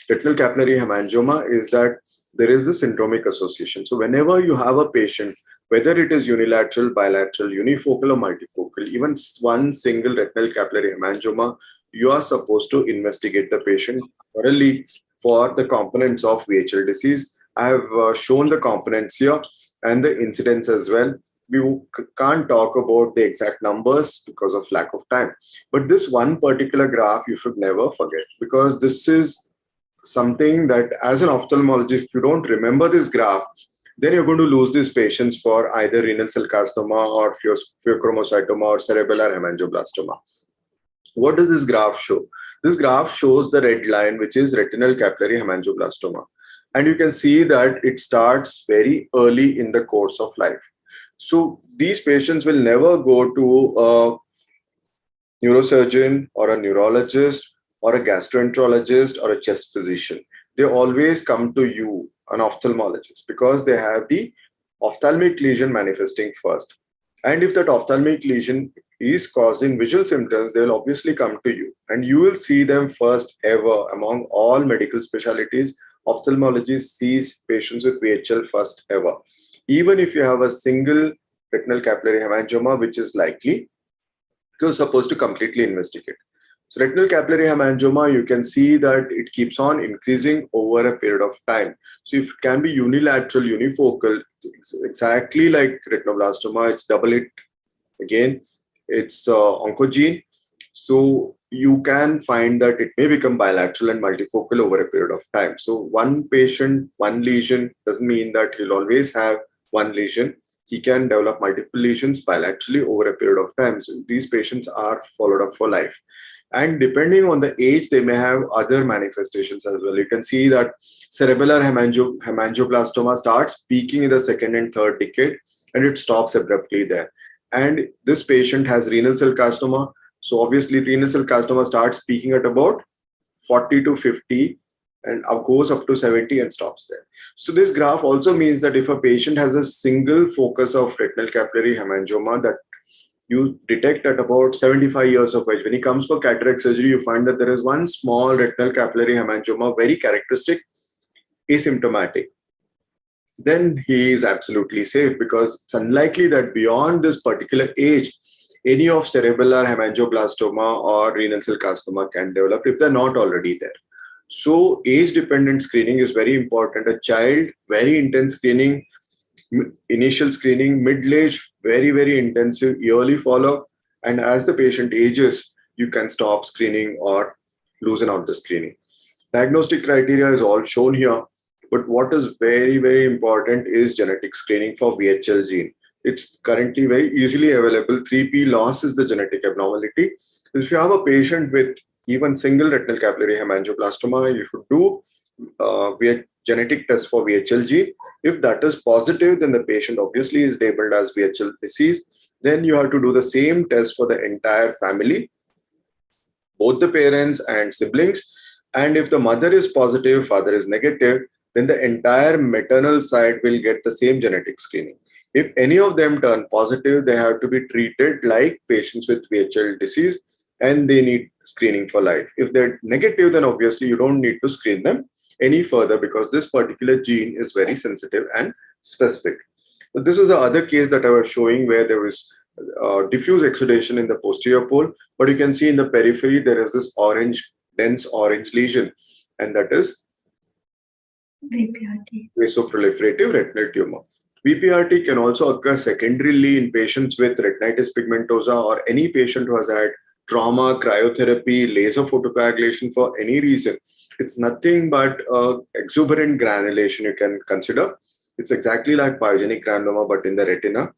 retinal capillary hemangioma is that there is this syndromic association. So whenever you have a patient, whether it is unilateral, bilateral, unifocal or multifocal, even one single retinal capillary hemangioma, you are supposed to investigate the patient thoroughly for the components of VHL disease. I have shown the components here and the incidence as well. We can't talk about the exact numbers because of lack of time. But this one particular graph you should never forget, because this is something that as an ophthalmologist, if you don't remember this graph, then you're going to lose these patients for either renal cell carcinoma or pheochromocytoma or cerebellar hemangioblastoma. What does this graph show? This graph shows the red line, which is retinal capillary hemangioblastoma. And you can see that it starts very early in the course of life. So these patients will never go to a neurosurgeon or a neurologist or a gastroenterologist or a chest physician. They always come to you, an ophthalmologist, because they have the ophthalmic lesion manifesting first. And if that ophthalmic lesion is causing visual symptoms, they will obviously come to you. And you will see them first ever among all medical specialties. Ophthalmology sees patients with VHL first ever. Even if you have a single retinal capillary hemangioma, which is likely, you're supposed to completely investigate. So retinal capillary hemangioma, you can see that it keeps on increasing over a period of time. So if it can be unilateral, unifocal, exactly like retinoblastoma, it's double hit again, it's oncogene. So you can find that it may become bilateral and multifocal over a period of time. So one patient, one lesion doesn't mean that he'll always have one lesion. He can develop multiple lesions bilaterally over a period of time. So these patients are followed up for life. And depending on the age, they may have other manifestations as well. You can see that cerebellar hemangioblastoma starts peaking in the second and third decade, and it stops abruptly there. And this patient has renal cell carcinoma. So obviously, renal cell carcinoma starts peaking at about 40 to 50 and goes up to 70 and stops there. So this graph also means that if a patient has a single focus of retinal capillary hemangioma that you detect at about 75 years of age, when he comes for cataract surgery, you find that there is one small retinal capillary hemangioma, very characteristic, asymptomatic. Then he is absolutely safe, because it's unlikely that beyond this particular age, any of cerebellar hemangioblastoma or renal cell carcinoma can develop if they're not already there. So age-dependent screening is very important. A child, very intense screening, initial screening, middle age, very, very intensive yearly follow-up. And as the patient ages, you can stop screening or loosen out the screening. Diagnostic criteria is all shown here. But what is very, very important is genetic screening for VHL gene. It's currently very easily available. 3P loss is the genetic abnormality. If you have a patient with even single retinal capillary hemangioblastoma, you should do genetic test for VHL gene. If that is positive, then the patient obviously is labeled as VHL disease. Then you have to do the same test for the entire family, both the parents and siblings. And if the mother is positive, father is negative, then the entire maternal side will get the same genetic screening. If any of them turn positive, they have to be treated like patients with VHL disease, and they need screening for life. If they're negative, then obviously you don't need to screen them any further, because this particular gene is very sensitive and specific. But this was the other case that I was showing, where there was diffuse exudation in the posterior pole, but you can see in the periphery there is this orange, dense orange lesion, and that is VPRT. vasoproliferative retinal tumor. VPRT can also occur secondarily in patients with retinitis pigmentosa, or any patient who has had trauma, cryotherapy, laser photocoagulation for any reason. It's nothing but exuberant granulation you can consider. It's exactly like pyogenic granuloma, but in the retina.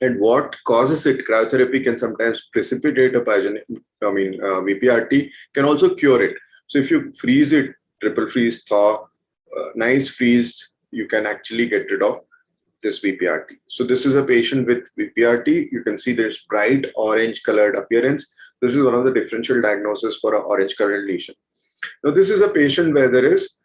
And what causes it? Cryotherapy can sometimes precipitate a VPRT, can also cure it. So if you freeze it, triple freeze, thaw, nice freeze, you can actually get rid of this VPRT. So this is a patient with VPRT. You can see there's bright orange colored appearance. This is one of the differential diagnoses for an orange colored lesion. Now this is a patient where there is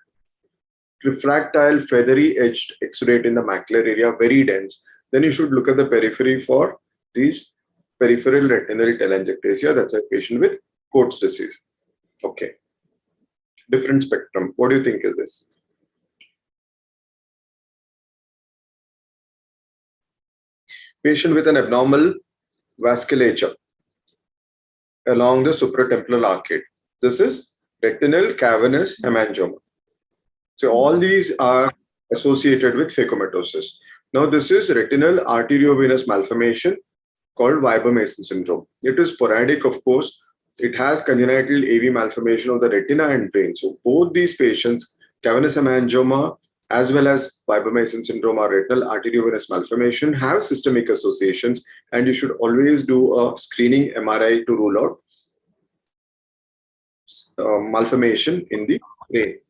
refractile feathery edged exudate in the macular area, very dense. Then you should look at the periphery for these peripheral retinal telangiectasia. That's a patient with Coates disease. Okay. Different spectrum. What do you think is this? Patient with an abnormal vasculature along the supratemporal arcade. This is retinal cavernous hemangioma. So all these are associated with phacomatoses. Now this is retinal arteriovenous malformation called Weber-Mason syndrome. It is sporadic, of course. It has congenital AV malformation of the retina and brain. So both these patients, cavernous hemangioma as well as Weber-Mason syndrome or retinal arteriovenous malformation, have systemic associations, and you should always do a screening MRI to rule out malformation in the brain.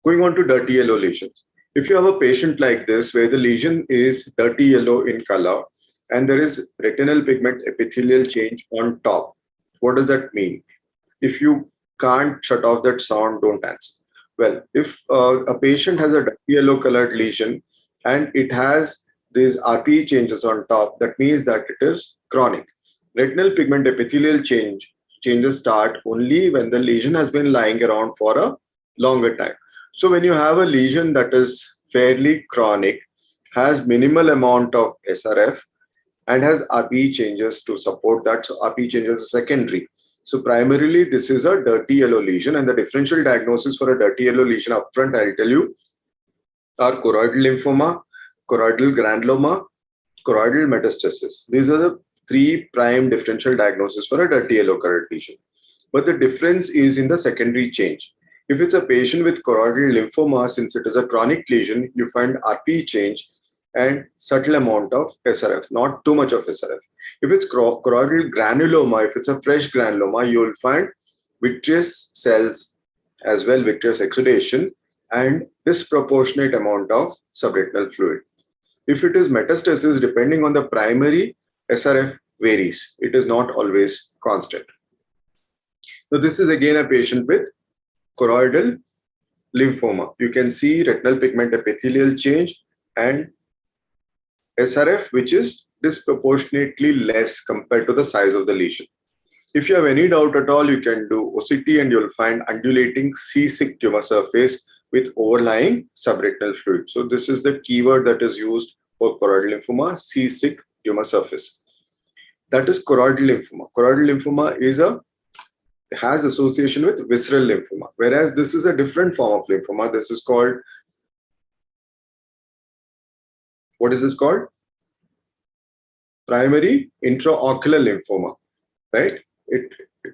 Going on to dirty yellow lesions. If you have a patient like this, where the lesion is dirty yellow in color and there is retinal pigment epithelial change on top, what does that mean? If you can't shut off that sound, don't answer. Well, if a patient has a dirty yellow colored lesion and it has these RPE changes on top, that means that it is chronic. Retinal pigment epithelial changes start only when the lesion has been lying around for a longer time. So when you have a lesion that is fairly chronic, has minimal amount of SRF, and has RPE changes to support that. So RPE changes are secondary. So primarily, this is a dirty yellow lesion, and the differential diagnosis for a dirty yellow lesion upfront, I'll tell you, are choroidal lymphoma, choroidal granuloma, choroidal metastasis. These are the 3 prime differential diagnoses for a dirty yellow choroid lesion. But the difference is in the secondary change. If it's a patient with choroidal lymphoma, since it is a chronic lesion, you find RPE change and subtle amount of SRF, not too much of SRF. If it's choroidal granuloma, if it's a fresh granuloma, you will find vitreous cells as well, vitreous exudation, and disproportionate amount of subretinal fluid. If it is metastasis, depending on the primary, SRF varies. It is not always constant. So this is again a patient with choroidal lymphoma. You can see retinal pigment epithelial change and SRF, which is disproportionately less compared to the size of the lesion. If you have any doubt at all, you can do OCT and you'll find undulating C-sick tumor surface with overlying subretinal fluid. So this is the keyword that is used for choroidal lymphoma, C-sick tumor surface. That is choroidal lymphoma. Choroidal lymphoma has association with visceral lymphoma, whereas this is a different form of lymphoma. This is called, what is this called? Primary intraocular lymphoma, right? It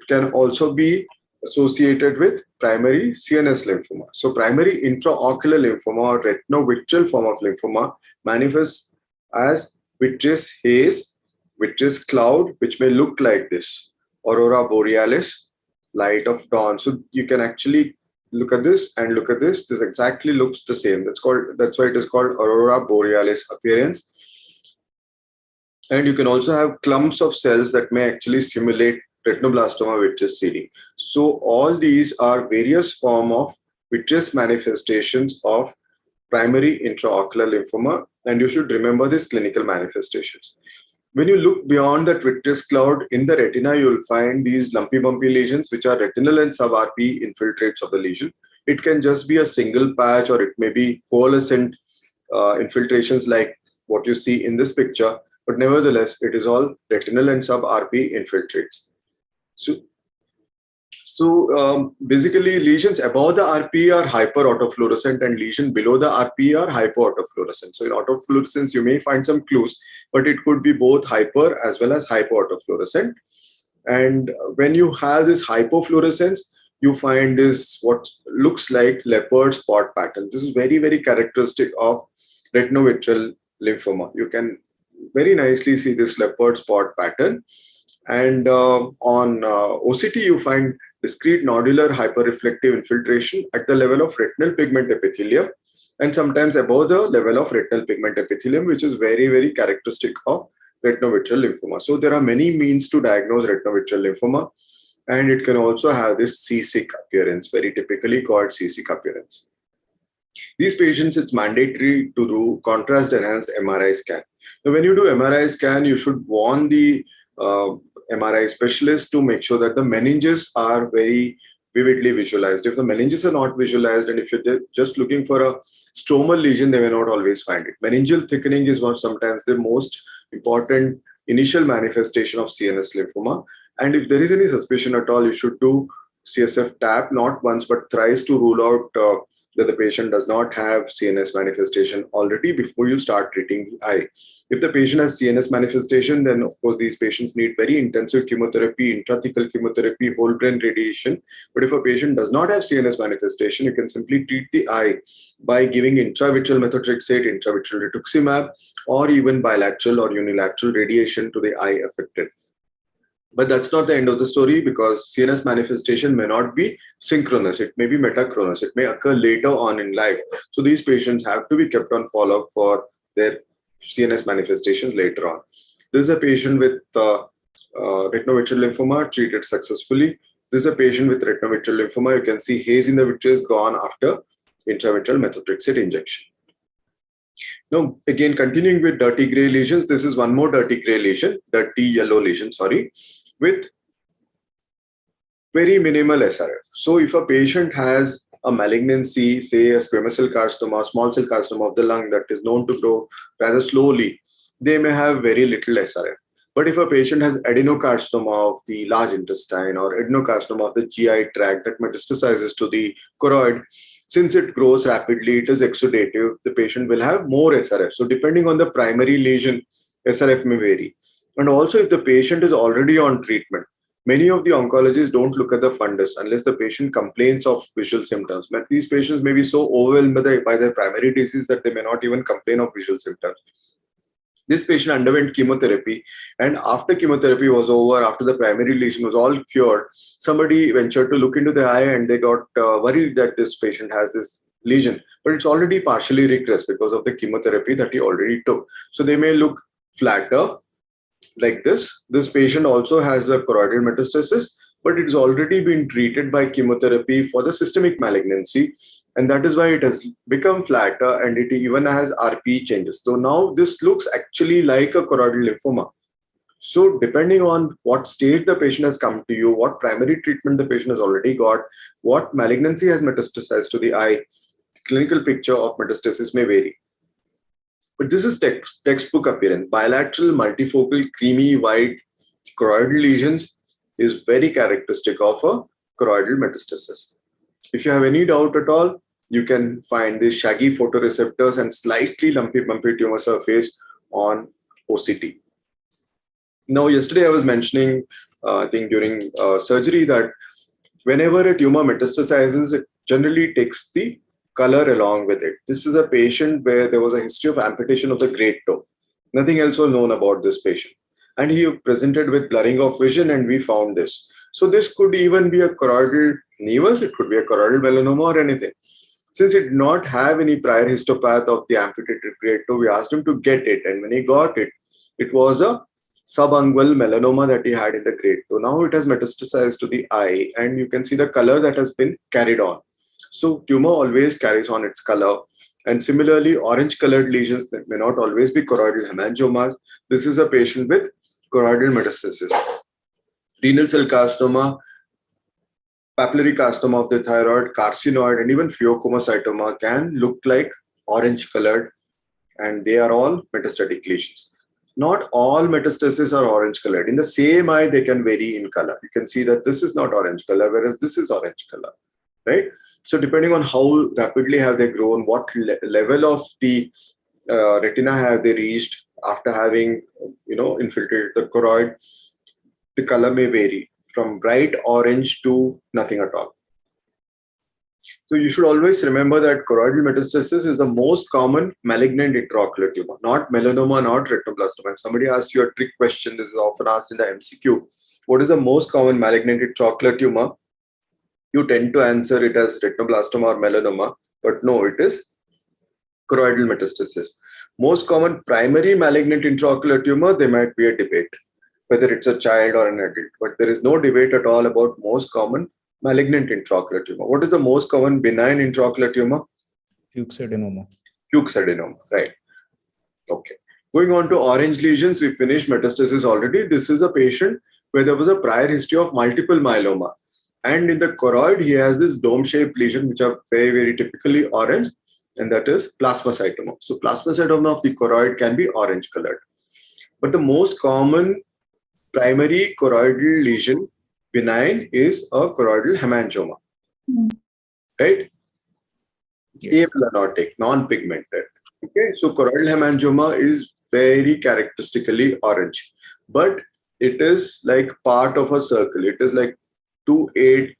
can also be associated with primary CNS lymphoma. So primary intraocular lymphoma or retinovitreal form of lymphoma manifests as vitreous haze, vitreous cloud, which may look like this, aurora borealis, light of dawn. So you can actually look at this and look at this. This exactly looks the same. That's why it is called aurora borealis appearance. And you can also have clumps of cells that may actually simulate retinoblastoma vitreous seeding. So all these are various forms of vitreous manifestations of primary intraocular lymphoma, and you should remember these clinical manifestations. When you look beyond that vitreous cloud in the retina, you will find these lumpy bumpy lesions, which are retinal and sub-RP infiltrates of the lesion. It can just be a single patch, or it may be coalescent infiltrations like what you see in this picture. But nevertheless, it is all retinal and sub-RP infiltrates. So basically, lesions above the RP are hyper-autofluorescent and lesions below the RP are hypo-autofluorescent. So in autofluorescence, you may find some clues, but it could be both hyper as well as hypo-autofluorescent. And when you have this hypofluorescence, you find this what looks like leopard spot pattern. This is very, very characteristic of retinovitreal lymphoma. You can very nicely see this leopard spot pattern. And on OCT, you find discrete nodular hyperreflective infiltration at the level of retinal pigment epithelium, and sometimes above the level of retinal pigment epithelium, which is very, very characteristic of retinovitreal lymphoma. So there are many means to diagnose retinovitreal lymphoma, and it can also have this C-sick appearance, very typically called C-sick appearance. These patients, it's mandatory to do contrast enhanced MRI scan. Now, when you do MRI scan, you should warn the MRI specialist to make sure that the meninges are very vividly visualized. If the meninges are not visualized, and if you're just looking for a stromal lesion, they may not always find it. Meningeal thickening is sometimes the most important initial manifestation of CNS lymphoma. And if there is any suspicion at all, you should do CSF tap, not once but thrice, to rule out that the patient does not have CNS manifestation already before you start treating the eye. If the patient has CNS manifestation, then of course these patients need very intensive chemotherapy, intrathecal chemotherapy, whole brain radiation. But if a patient does not have CNS manifestation, you can simply treat the eye by giving intravitreal methotrexate, intravitreal rituximab, or even bilateral or unilateral radiation to the eye affected. But that's not the end of the story, because CNS manifestation may not be synchronous. It may be metachronous. It may occur later on in life. So these patients have to be kept on follow-up for their CNS manifestations later on. This is a patient with retinovitreal lymphoma treated successfully. This is a patient with retinovitreal lymphoma. You can see haze in the vitreous gone after intravitreal methotrexate injection. Now, again, continuing with dirty gray lesions, this is one more dirty gray lesion, dirty yellow lesion, sorry, with very minimal SRF. So if a patient has a malignancy, say a squamous cell carcinoma, small cell carcinoma of the lung that is known to grow rather slowly, they may have very little SRF. But if a patient has adenocarcinoma of the large intestine or adenocarcinoma of the GI tract that metastasizes to the choroid, since it grows rapidly, it is exudative, the patient will have more SRF. So depending on the primary lesion, SRF may vary. And also if the patient is already on treatment, many of the oncologists don't look at the fundus unless the patient complains of visual symptoms. But these patients may be so overwhelmed by their primary disease that they may not even complain of visual symptoms. This patient underwent chemotherapy, and after chemotherapy was over, after the primary lesion was all cured, somebody ventured to look into the eye and they got worried that this patient has this lesion, but it's already partially regressed because of the chemotherapy that he already took. So they may look flatter like this. This patient also has a choroidal metastasis, but it's already been treated by chemotherapy for the systemic malignancy. And that is why it has become flatter and it even has RPE changes. So now this looks actually like a choroidal lymphoma. So depending on what stage the patient has come to you, what primary treatment the patient has already got, what malignancy has metastasized to the eye, clinical picture of metastasis may vary. But this is textbook appearance. Bilateral, multifocal, creamy, white choroidal lesions is very characteristic of a choroidal metastasis. If you have any doubt at all, you can find these shaggy photoreceptors and slightly lumpy tumor surface on OCT. Now, yesterday I was mentioning, I think during surgery, that whenever a tumor metastasizes, it generally takes the color along with it. This is a patient where there was a history of amputation of the great toe. Nothing else was known about this patient. And he presented with blurring of vision, and we found this. So this could even be a choroidal nevus, it could be a choroidal melanoma or anything. Since he did not have any prior histopath of the amputated great toe, we asked him to get it. And when he got it, it was a subungual melanoma that he had in the great toe. Now it has metastasized to the eye, and you can see the color that has been carried on. So tumor always carries on its color. And similarly, orange colored lesions that may not always be choroidal hemangiomas. This is a patient with choroidal metastasis. Renal cell carcinoma, papillary carcinoma of the thyroid, carcinoid, and even pheochromocytoma can look like orange colored, and they are all metastatic lesions. Not all metastases are orange colored. In the same eye, they can vary in color. You can see that this is not orange color, whereas this is orange color, right? So depending on how rapidly have they grown, what level of the retina have they reached after having, infiltrated the choroid, the color may vary from bright orange to nothing at all. So you should always remember that choroidal metastasis is the most common malignant intraocular tumor, not melanoma, not retinoblastoma. If somebody asks you a trick question, this is often asked in the MCQ, what is the most common malignant intraocular tumor? You tend to answer it as retinoblastoma or melanoma, but no, it is choroidal metastasis. Most common primary malignant intraocular tumor, there might be a debate whether it's a child or an adult, but there is no debate at all about most common malignant intraocular tumor. What is the most common benign intraocular tumor? Fuchs adenoma. Fuchs adenoma, right. Okay. Going on to orange lesions, we finished metastasis already. This is a patient where there was a prior history of multiple myeloma. And in the choroid, he has this dome-shaped lesion, which are very, very typically orange, and that is plasmacytoma. So plasmacytoma of the choroid can be orange colored. But the most common primary choroidal lesion, benign, is a choroidal hemangioma, right? Yes. Amelanotic, non-pigmented. Okay, so choroidal hemangioma is very characteristically orange, but it is like part of a circle. It is like 1/8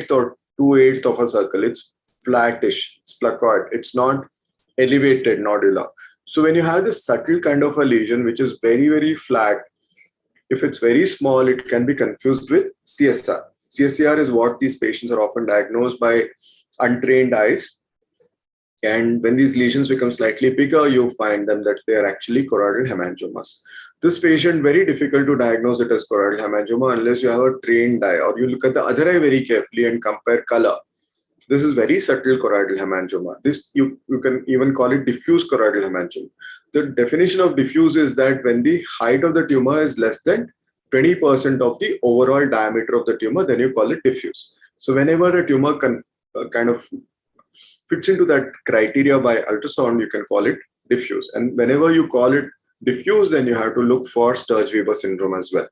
or 2/8 of a circle. It's flattish, it's placoid. It's not elevated nodular. So when you have this subtle kind of a lesion, which is very, very flat, if it's very small, it can be confused with CSR. CSR is what these patients are often diagnosed by untrained eyes. And when these lesions become slightly bigger, you find them that they are actually choroidal hemangiomas. This patient, very difficult to diagnose it as choroidal hemangioma unless you have a trained eye or you look at the other eye very carefully and compare color. This is very subtle choroidal hemangioma. This you can even call it diffuse choroidal hemangioma. The definition of diffuse is that when the height of the tumor is less than 20% of the overall diameter of the tumor, then you call it diffuse. So whenever a tumor kind of fits into that criteria by ultrasound, you can call it diffuse. And whenever you call it diffuse, then you have to look for Sturge-Weber syndrome as well.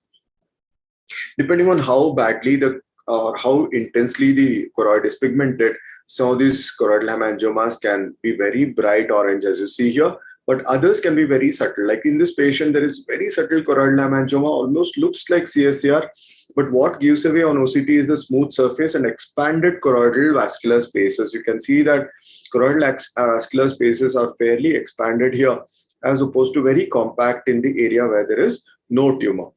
Depending on how badly or how intensely the choroid is pigmented, some of these choroidal hemangiomas can be very bright orange, as you see here, but others can be very subtle. Like in this patient, there is very subtle choroidal hemangioma, almost looks like CSCR, but what gives away on OCT is the smooth surface and expanded choroidal vascular spaces. You can see that choroidal vascular spaces are fairly expanded here, as opposed to very compact in the area where there is no tumor.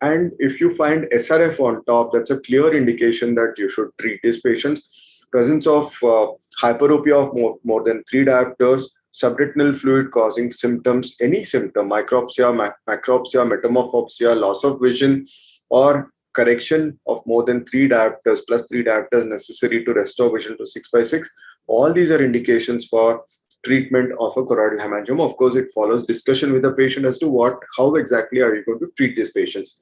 And if you find SRF on top, that's a clear indication that you should treat these patients. Presence of hyperopia of more than 3 diopters, subretinal fluid causing symptoms, any symptom, micropsia, macropsia, metamorphopsia, loss of vision, or correction of more than 3 diopters plus 3 diopters necessary to restore vision to 6/6. All these are indications for treatment of a choroidal hemangioma. Of course, it follows discussion with the patient as to how exactly are you going to treat these patients.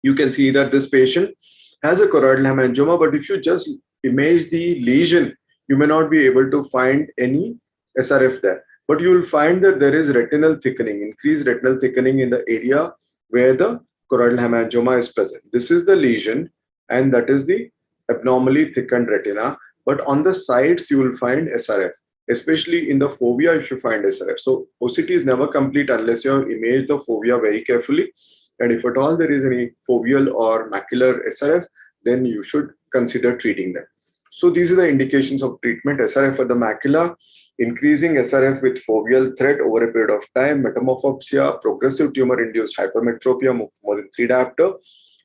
You can see that this patient has a choroidal hemangioma, but if you just image the lesion, you may not be able to find any SRF there. But you will find that there is retinal thickening, increased retinal thickening in the area where the choroidal hemangioma is present. This is the lesion, and that is the abnormally thickened retina. But on the sides, you will find SRF, especially in the fovea if you find SRF. So OCT is never complete unless you have imaged the fovea very carefully. And if at all there is any foveal or macular SRF, then you should consider treating them. So these are the indications of treatment: SRF at the macula, increasing SRF with foveal threat over a period of time, metamorphopsia, progressive tumor-induced hypermetropia more than 3 diopter,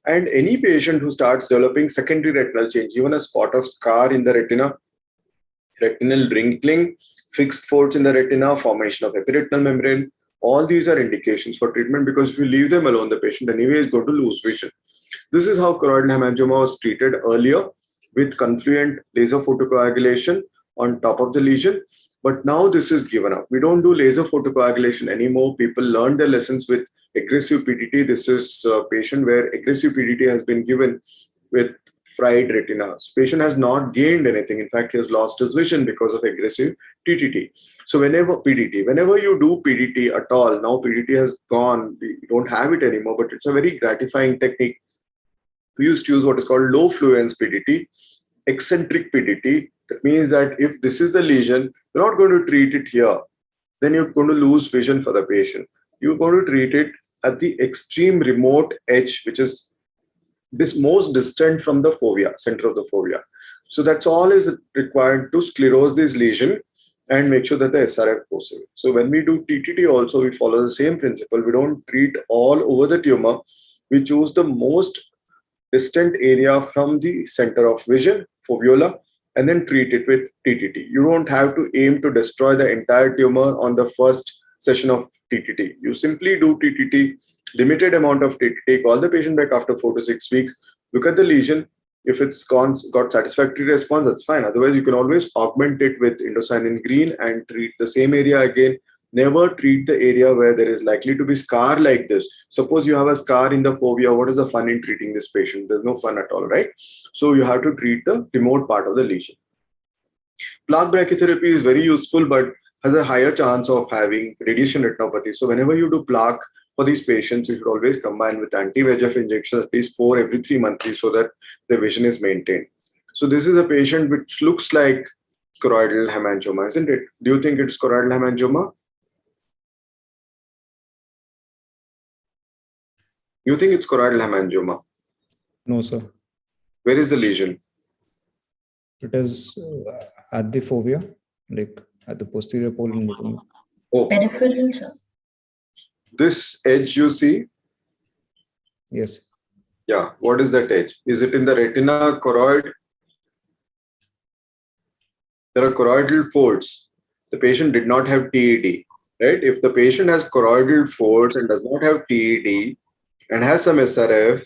and any patient who starts developing secondary retinal change, even a spot of scar in the retina, retinal wrinkling, fixed folds in the retina, formation of epiretinal membrane. All these are indications for treatment, because if you leave them alone, the patient anyway is going to lose vision. This is how choroidal hemangioma was treated earlier, with confluent laser photocoagulation on top of the lesion. But now this is given up. We don't do laser photocoagulation anymore. People learn their lessons with aggressive PDT. This is a patient where aggressive PDT has been given with fried retinas. Patient has not gained anything. In fact, he has lost his vision because of aggressive TTT. So whenever you do PDT at all, now PDT has gone, we don't have it anymore, but it's a very gratifying technique. We used to use what is called low fluence PDT, eccentric PDT. That means that if this is the lesion, you're not going to treat it here, then you're going to lose vision for the patient. You're going to treat it at the extreme remote edge, which is this most distant from the fovea, center of the fovea. So that's all is required to sclerose this lesion and make sure that the SRF goes away. So when we do TTT also, we follow the same principle. We don't treat all over the tumor. We choose the most distant area from the center of vision, foveola, and then treat it with TTT. You don't have to aim to destroy the entire tumor on the first session of TTT. You simply do TTT, limited amount of TTT, call the patient back after 4 to 6 weeks, look at the lesion. If it's got satisfactory response, that's fine. Otherwise, you can always augment it with indocyanine green and treat the same area again. Never treat the area where there is likely to be scar like this. Suppose you have a scar in the fovea. What is the fun in treating this patient? There's no fun at all, right? So you have to treat the remote part of the lesion. Plaque brachytherapy is very useful, but has a higher chance of having radiation retinopathy. So whenever you do plaque for these patients, you should always combine with anti-VEGF injections at least 4 every 3 months so that the vision is maintained. So this is a patient which looks like choroidal hemangioma, isn't it? Do you think it's choroidal hemangioma? You think it's choroidal hemangioma? No, sir. Where is the lesion? It is at the fovea, like at the posterior pole in between. Oh, Peripheral, sir. this edge you see? Yes. Yeah, what is that edge? Is it in the retina, choroid? There are choroidal folds. The patient did not have TED, right? If the patient has choroidal folds and does not have TED and has some SRF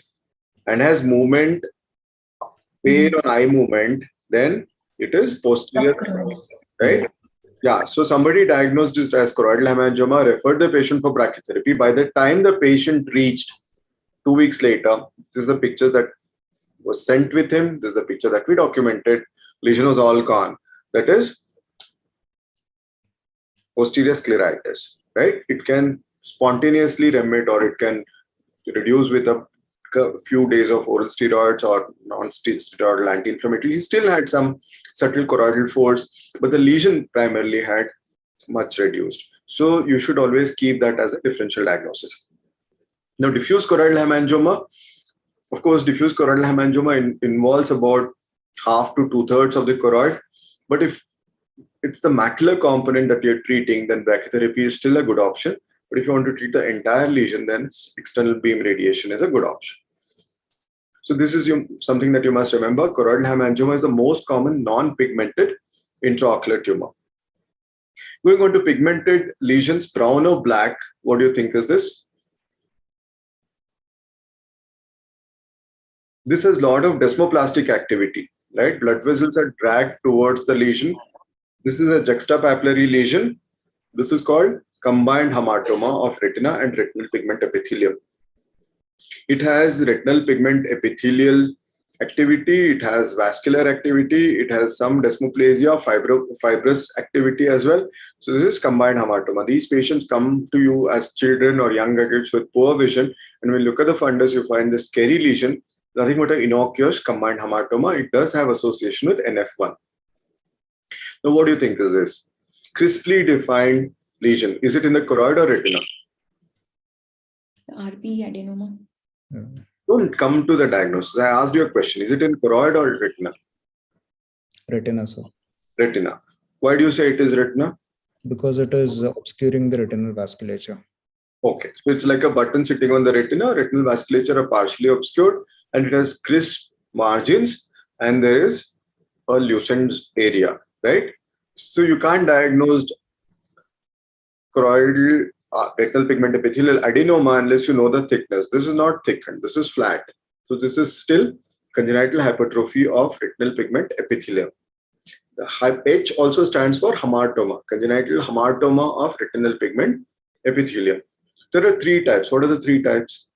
and has movement, pain on eye movement, then it is posterior, right? Yeah, so somebody diagnosed it as choroidal hemangioma, referred the patient for brachytherapy. By the time the patient reached 2 weeks later, this is the pictures that was sent with him. This is the picture that we documented. Lesion was all gone. That is posterior scleritis, right? It can spontaneously remit, or it can reduce with a few days of oral steroids or non-steroidal anti-inflammatory. He still had some subtle choroidal force, but the lesion primarily had much reduced. So you should always keep that as a differential diagnosis. Now, diffuse choroidal hemangioma, of course, diffuse choroidal hemangioma involves about half to 2/3 of the choroid. But if it's the macular component that you're treating, then brachytherapy is still a good option. But if you want to treat the entire lesion, then external beam radiation is a good option. So this is something that you must remember. Choroidal hemangioma is the most common non-pigmented intraocular tumor. Going on to pigmented lesions, brown or black, what do you think is this? This has a lot of desmoplastic activity, right? Blood vessels are dragged towards the lesion. This is a juxtapapillary lesion. This is called combined hematoma of retina and retinal pigment epithelium. It has retinal pigment epithelial activity, it has vascular activity, it has some desmoplasia, fibrous activity as well. So this is combined hematoma. These patients come to you as children or young adults with poor vision, and when you look at the fundus, you find this scary lesion, nothing but an innocuous combined hematoma. It does have association with NF1. Now, what do you think is this? Crisply defined lesion. Is it in the choroid or retina? RP adenoma. Don't come to the diagnosis. I asked you a question. Is it in choroid or retina? Retina, sir. Retina. Why do you say it is retina? Because it is obscuring the retinal vasculature. Okay. So it's like a button sitting on the retina. Retinal vasculature are partially obscured, and it has crisp margins, and there is a lucent area, right? So you can't diagnose choroidal retinal pigment epithelial adenoma unless you know the thickness. This is not thickened. This is flat. So this is still congenital hypertrophy of retinal pigment epithelium. The H also stands for hamartoma, congenital hamartoma of retinal pigment epithelium. There are three types. What are the three types?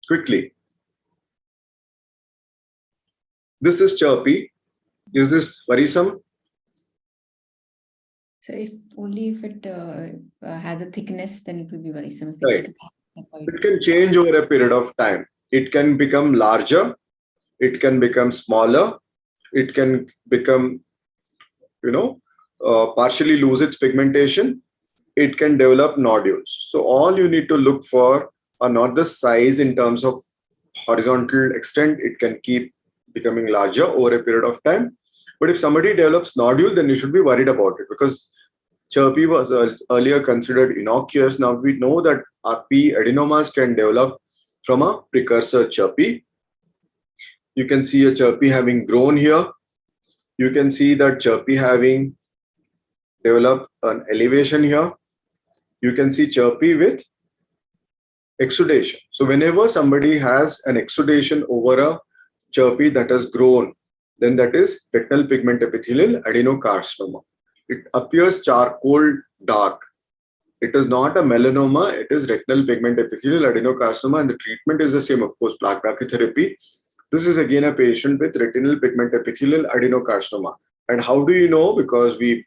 Quickly. This is chirpy. Is this worrisome? So only if it has a thickness, then it will be worrisome. Right. It can change over a period of time. It can become larger. It can become smaller. It can become, partially lose its pigmentation. It can develop nodules. So all you need to look for are not the size in terms of horizontal extent. It can keep becoming larger over a period of time. But if somebody develops nodule, then you should be worried about it, because chirpy was earlier considered innocuous. Now we know that RP adenomas can develop from a precursor chirpy. You can see a chirpy having grown here. You can see that chirpy having developed an elevation here. You can see chirpy with exudation. So whenever somebody has an exudation over a chirpy that has grown, then that is retinal pigment epithelial adenocarcinoma. It appears charcoal dark. It is not a melanoma. It is retinal pigment epithelial adenocarcinoma, and the treatment is the same, of course, plaque brachytherapy. This is again a patient with retinal pigment epithelial adenocarcinoma. And how do you know? Because we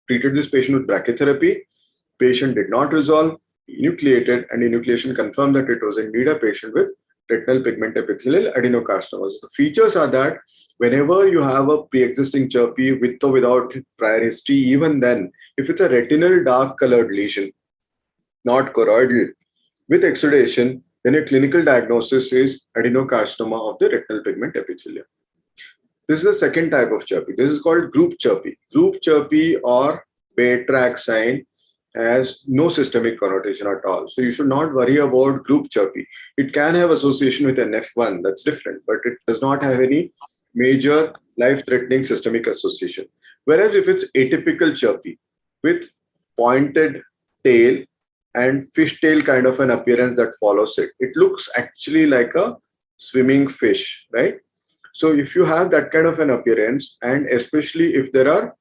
treated this patient with brachytherapy. Patient did not resolve, enucleated, and enucleation confirmed that it was indeed a patient with retinal pigment epithelial adenocarcinoma. The features are that whenever you have a pre-existing chirpy with or without prior history, even then, if it's a retinal dark colored lesion, not choroidal, with exudation, then a clinical diagnosis is adenocarcinoma of the retinal pigment epithelium. This is the second type of chirpy. This is called group chirpy. Group chirpy or bear track sign has no systemic connotation at all. So you should not worry about group chirpy. It can have association with NF1, that's different, but it does not have any major life-threatening systemic association. Whereas if it's atypical chirpy with pointed tail and fishtail kind of an appearance that follows it, it looks actually like a swimming fish, right? So if you have that kind of an appearance, and especially if there are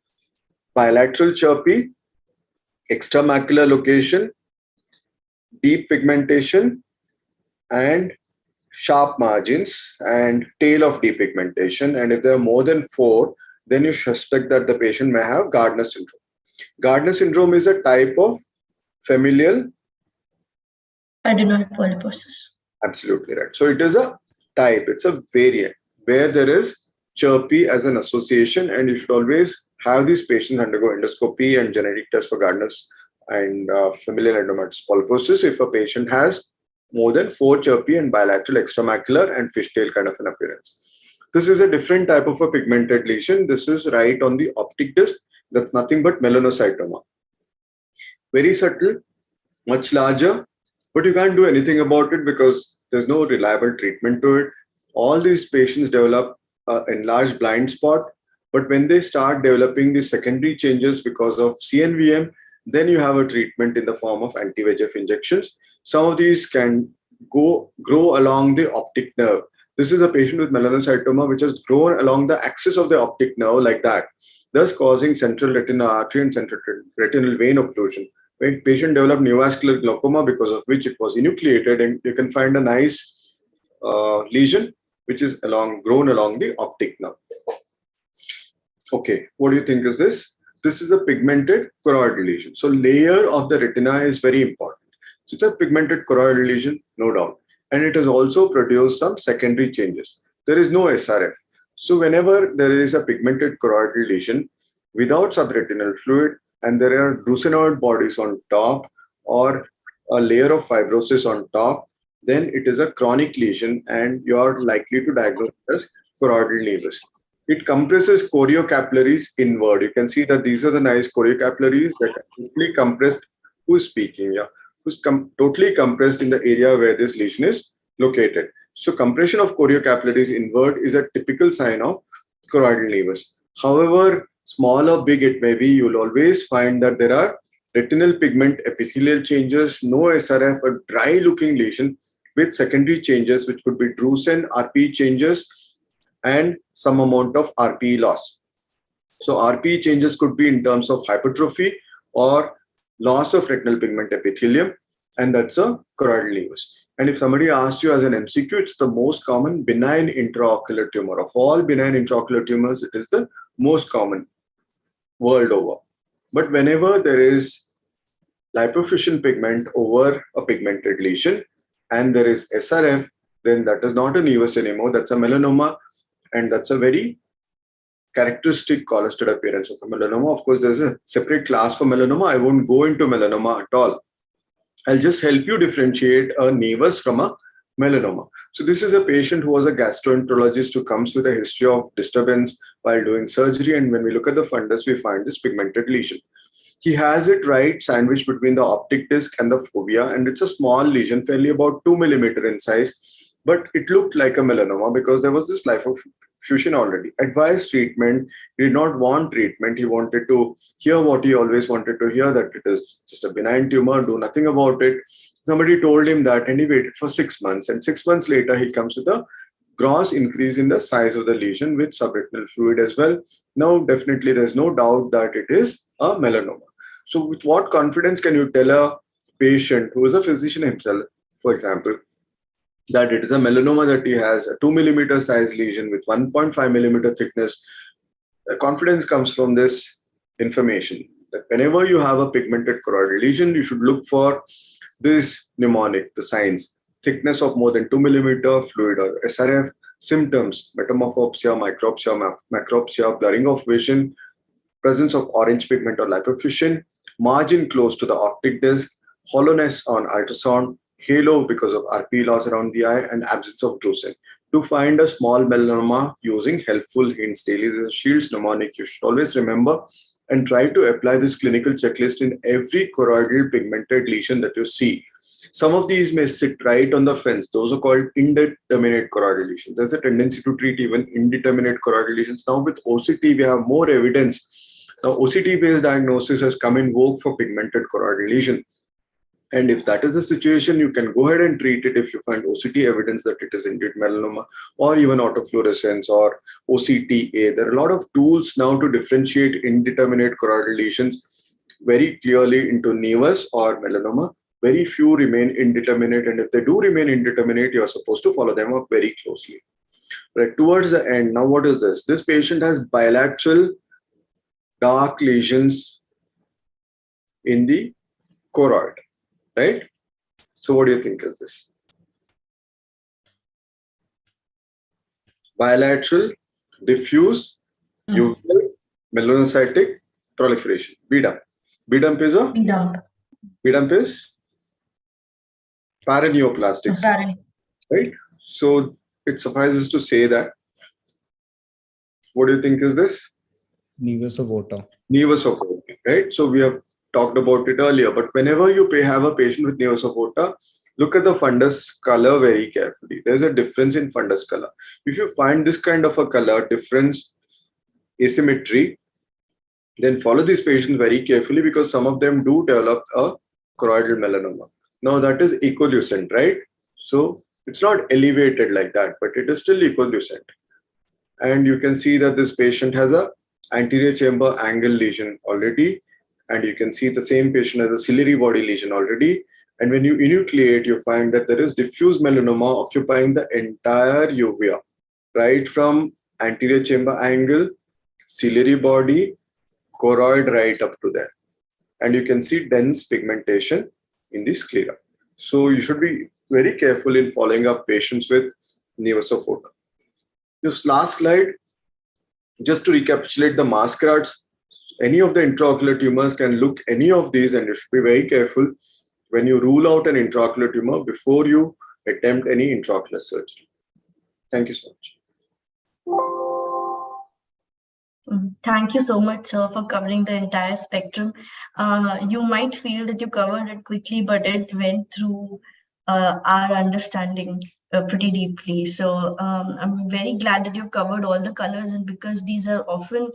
bilateral chirpy, extramacular location, deep pigmentation, and sharp margins, and tail of depigmentation. And if there are more than 4, then you suspect that the patient may have Gardner syndrome. Gardner syndrome is a type of familial. Adenoid polyposis. Absolutely right. So it is a type, it's a variant where there is chirpy as an association, and you should always have these patients undergo endoscopy and genetic tests for Gardner's and familial adenomatoous polyposis if a patient has more than 4 chirpy and bilateral extramacular and fishtail kind of an appearance. This is a different type of a pigmented lesion. This is right on the optic disc. That's nothing but melanocytoma. Very subtle, much larger, but you can't do anything about it because there's no reliable treatment to it. All these patients develop enlarged blind spot, but when they start developing the secondary changes because of CNVM, then you have a treatment in the form of anti-VEGF injections. Some of these can grow along the optic nerve. This is a patient with melanocytoma which has grown along the axis of the optic nerve like that, thus causing central retinal artery and central retinal vein occlusion. When patient developed neovascular glaucoma, because of which it was enucleated, and you can find a nice lesion which is grown along the optic nerve. Okay, what do you think is this? This is a pigmented choroidal lesion. So layer of the retina is very important. So it's a pigmented choroidal lesion, no doubt. And it has also produced some secondary changes. There is no SRF. So whenever there is a pigmented choroidal lesion without subretinal fluid, and there are drucenoid bodies on top or a layer of fibrosis on top, then it is a chronic lesion and you are likely to diagnose it as choroidal nevus. It compresses choriocapillaries inward. You can see that these are the nice choriocapillaries that are totally compressed. Who's speaking? Yeah, who's totally compressed in the area where this lesion is located. So compression of choriocapillaries inward is a typical sign of choroidal nevus. However small or big it may be, you'll always find that there are retinal pigment epithelial changes, no SRF, a dry looking lesion with secondary changes which could be drusen, RPE changes, and some amount of RPE loss. So RPE changes could be in terms of hypertrophy or loss of retinal pigment epithelium, and that's a choroidal nevus. And if somebody asks you as an MCQ, it's the most common benign intraocular tumor. Of all benign intraocular tumors, it is the most common world over. But whenever there is lipofuscin pigment over a pigmented lesion and there is SRF, then that is not a nevus anymore, that's a melanoma, and that's a very characteristic cholesterol appearance of a melanoma. Of course, there's a separate class for melanoma. I won't go into melanoma at all. I'll just help you differentiate a nevus from a melanoma. So this is a patient who was a gastroenterologist who comes with a history of disturbance while doing surgery. And when we look at the fundus, we find this pigmented lesion. He has it right sandwiched between the optic disc and the fovea, and it's a small lesion, fairly about 2 millimeter in size, but it looked like a melanoma because there was this lipofuscin already. Advised treatment, he did not want treatment. He wanted to hear what he always wanted to hear, that it is just a benign tumor, do nothing about it. Somebody told him that, and he waited for 6 months. And 6 months later, he comes with a gross increase in the size of the lesion with subretinal fluid as well. Now, definitely, there's no doubt that it is a melanoma. So with what confidence can you tell a patient who is a physician himself, for example, that it is a melanoma, that he has a 2 millimeter size lesion with 1.5 millimeter thickness? The confidence comes from this information that whenever you have a pigmented choroidal lesion, you should look for this mnemonic, the signs: thickness of more than 2 millimeter, fluid or SRF, symptoms: metamorphopsia, micropsia, macropsia, blurring of vision, presence of orange pigment or lipofuscin, margin close to the optic disc, hollowness on ultrasound, halo because of RPE loss around the eye, and absence of drusen. To find a small melanoma using helpful hints daily, the Shields mnemonic you should always remember, and try to apply this clinical checklist in every choroidal pigmented lesion that you see. Some of these may sit right on the fence. Those are called indeterminate choroidal lesions. There's a tendency to treat even indeterminate choroidal lesions. Now with OCT, we have more evidence. Now OCT-based diagnosis has come in vogue for pigmented choroidal lesion. And if that is the situation, you can go ahead and treat it if you find OCT evidence that it is indeed melanoma, or even autofluorescence or OCTA. There are a lot of tools now to differentiate indeterminate choroidal lesions very clearly into nevus or melanoma. Very few remain indeterminate, and if they do remain indeterminate, you are supposed to follow them up very closely. Right towards the end, now what is this? This patient has bilateral dark lesions in the choroid, right? So what do you think is this? Bilateral, diffuse, uveal, melanocytic proliferation. B-dump. B-dump is a? B-dump is paraneoplastic, right? So it suffices to say that. What do you think is this? Nevus of aorta. Nevus of aorta, right? So we have talked about it earlier, but whenever you have a patient with nevus of aorta, look at the fundus color very carefully. There's a difference in fundus color. If you find this kind of a color difference, asymmetry, then follow these patients very carefully, because some of them do develop a choroidal melanoma. Now that is equilucent, right? So it's not elevated like that, but it is still equilucent. And you can see that this patient has a anterior chamber angle lesion already. And you can see the same patient has a ciliary body lesion already. And when you enucleate, you find that there is diffuse melanoma occupying the entire uvea, right from anterior chamber angle, ciliary body, choroid, right up to there. And you can see dense pigmentation in the sclera. So you should be very careful in following up patients with nevus of aorta. This last slide, just to recapitulate the masquerades, any of the intraocular tumors can look any of these, and you should be very careful when you rule out an intraocular tumor before you attempt any intraocular surgery. Thank you so much. Thank you so much, sir, for covering the entire spectrum. You might feel that you covered it quickly, but it went through our understanding pretty deeply. So I'm very glad that you've covered all the colors, and because these are often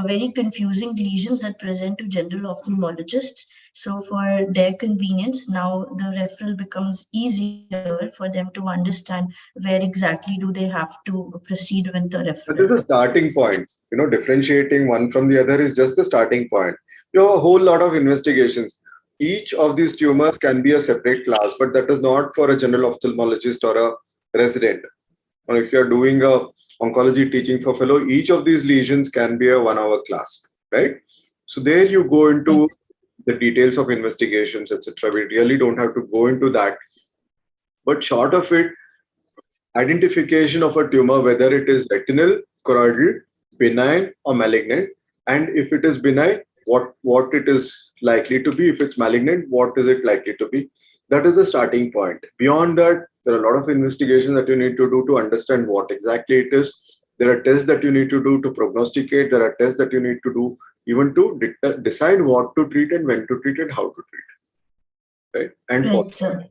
very confusing lesions that present to general ophthalmologists. So for their convenience, now the referral becomes easier for them to understand where exactly do they have to proceed with the referral. That is a starting point. Differentiating one from the other is just the starting point. You have a whole lot of investigations. Each of these tumors can be a separate class, but that is not for a general ophthalmologist or a resident. Or if you're doing a oncology teaching for fellow, each of these lesions can be a 1-hour class, right? So there you go into the details of investigations, etc. We really don't have to go into that. But short of it, identification of a tumor, whether it is retinal, choroidal, benign or malignant, and if it is benign, what it is likely to be. If it's malignant, what is it likely to be? That is the starting point. Beyond that, there are a lot of investigations that you need to do to understand what exactly it is. There are tests that you need to do to prognosticate. There are tests that you need to do even to decide what to treat and when to treat and how to treat. Right? And right, sir.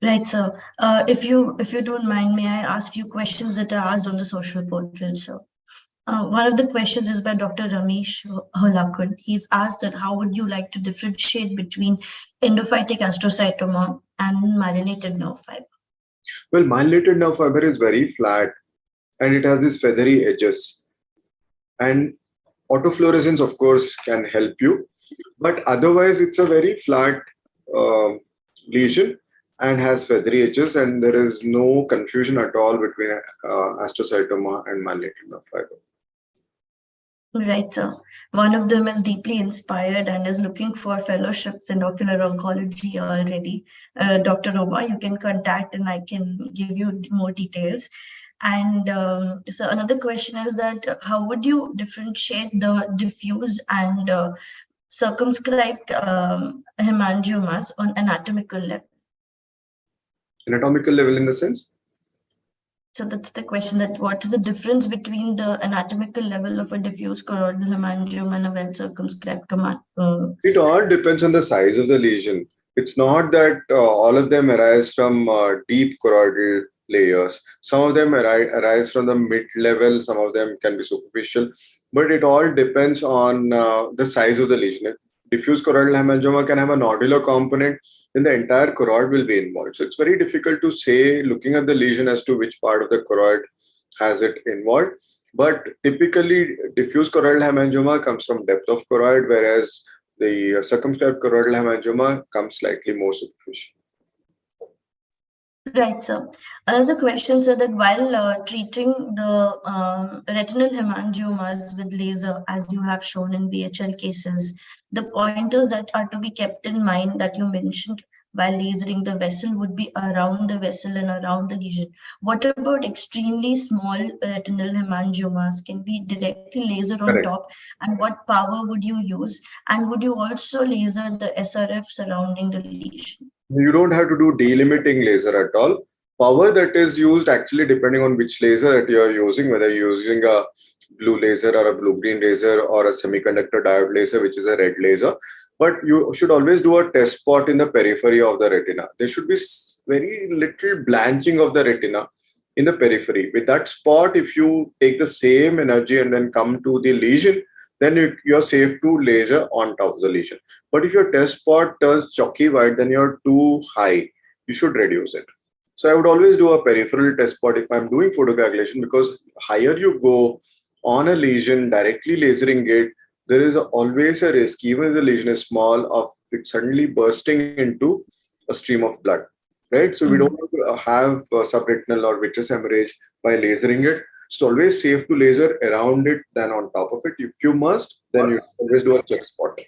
Right, sir. If you don't mind, may I ask you questions that are asked on the social portal, sir? One of the questions is by Dr. Ramesh Holakun. He's asked that how would you like to differentiate between endophytic astrocytoma and myelinated nerve fiber? Well, myelinated nerve fiber is very flat and it has these feathery edges. And autofluorescence, of course, can help you. But otherwise, it's a very flat lesion and has feathery edges, and there is no confusion at all between astrocytoma and myelinated nerve fiber. Right, sir. One of them is deeply inspired and is looking for fellowships in ocular oncology already. Dr. Roma, you can contact and I can give you more details. And so another question is that how would you differentiate the diffuse and circumscribed hemangiomas on anatomical level? Anatomical level in the sense? So that's the question, that what is the difference between the anatomical level of a diffuse choroidal hemangioma and a well-circumscribed It all depends on the size of the lesion. It's not that all of them arise from deep choroidal layers. Some of them arise from the mid-level, some of them can be superficial, but it all depends on the size of the lesion. Diffuse choroidal hemangioma can have a nodular component, then the entire choroid will be involved. So it's very difficult to say, looking at the lesion, as to which part of the choroid has it involved. But typically, diffuse choroidal hemangioma comes from depth of choroid, whereas The circumscribed choroidal hemangioma comes slightly more superficial. Right, sir. Another question, sir, that while treating the retinal hemangiomas with laser, as you have shown in BHL cases, the pointers that are to be kept in mind that you mentioned while lasering the vessel would be around the vessel and around the lesion. What about extremely small retinal hemangiomas? Can we directly laser on Correct. top? And what power would you use? And would you also laser the SRF surrounding the lesion? You don't have to do delimiting laser at all. Power that is used actually depending on which laser that you are using, whether you're using a blue laser or a blue-green laser or a semiconductor diode laser, which is a red laser. But you should always do a test spot in the periphery of the retina. There should be very little blanching of the retina in the periphery. With that spot, if you take the same energy and then come to the lesion, then you're safe to laser on top of the lesion. But if your test spot turns chalky white, then you're too high. You should reduce it. So I would always do a peripheral test spot if I'm doing photocoagulation, because higher you go on a lesion, directly lasering it, there is always a risk, even if the lesion is small, of it suddenly bursting into a stream of blood, right? So we don't have subretinal or vitreous hemorrhage by lasering it. It's always safe to laser around it than on top of it. If you must, then you always do a check spot.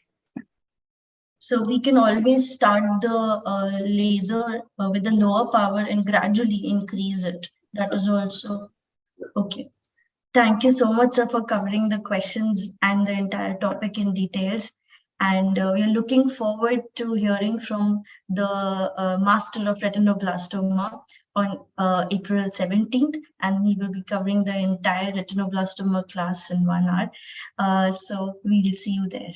So we can always start the laser with a lower power and gradually increase it. That is also okay. Thank you so much, sir, for covering the questions and the entire topic in details. And we are looking forward to hearing from the Master of Retinoblastoma on April 17th, and we will be covering the entire retinoblastoma class in 1 hour. So we will see you there.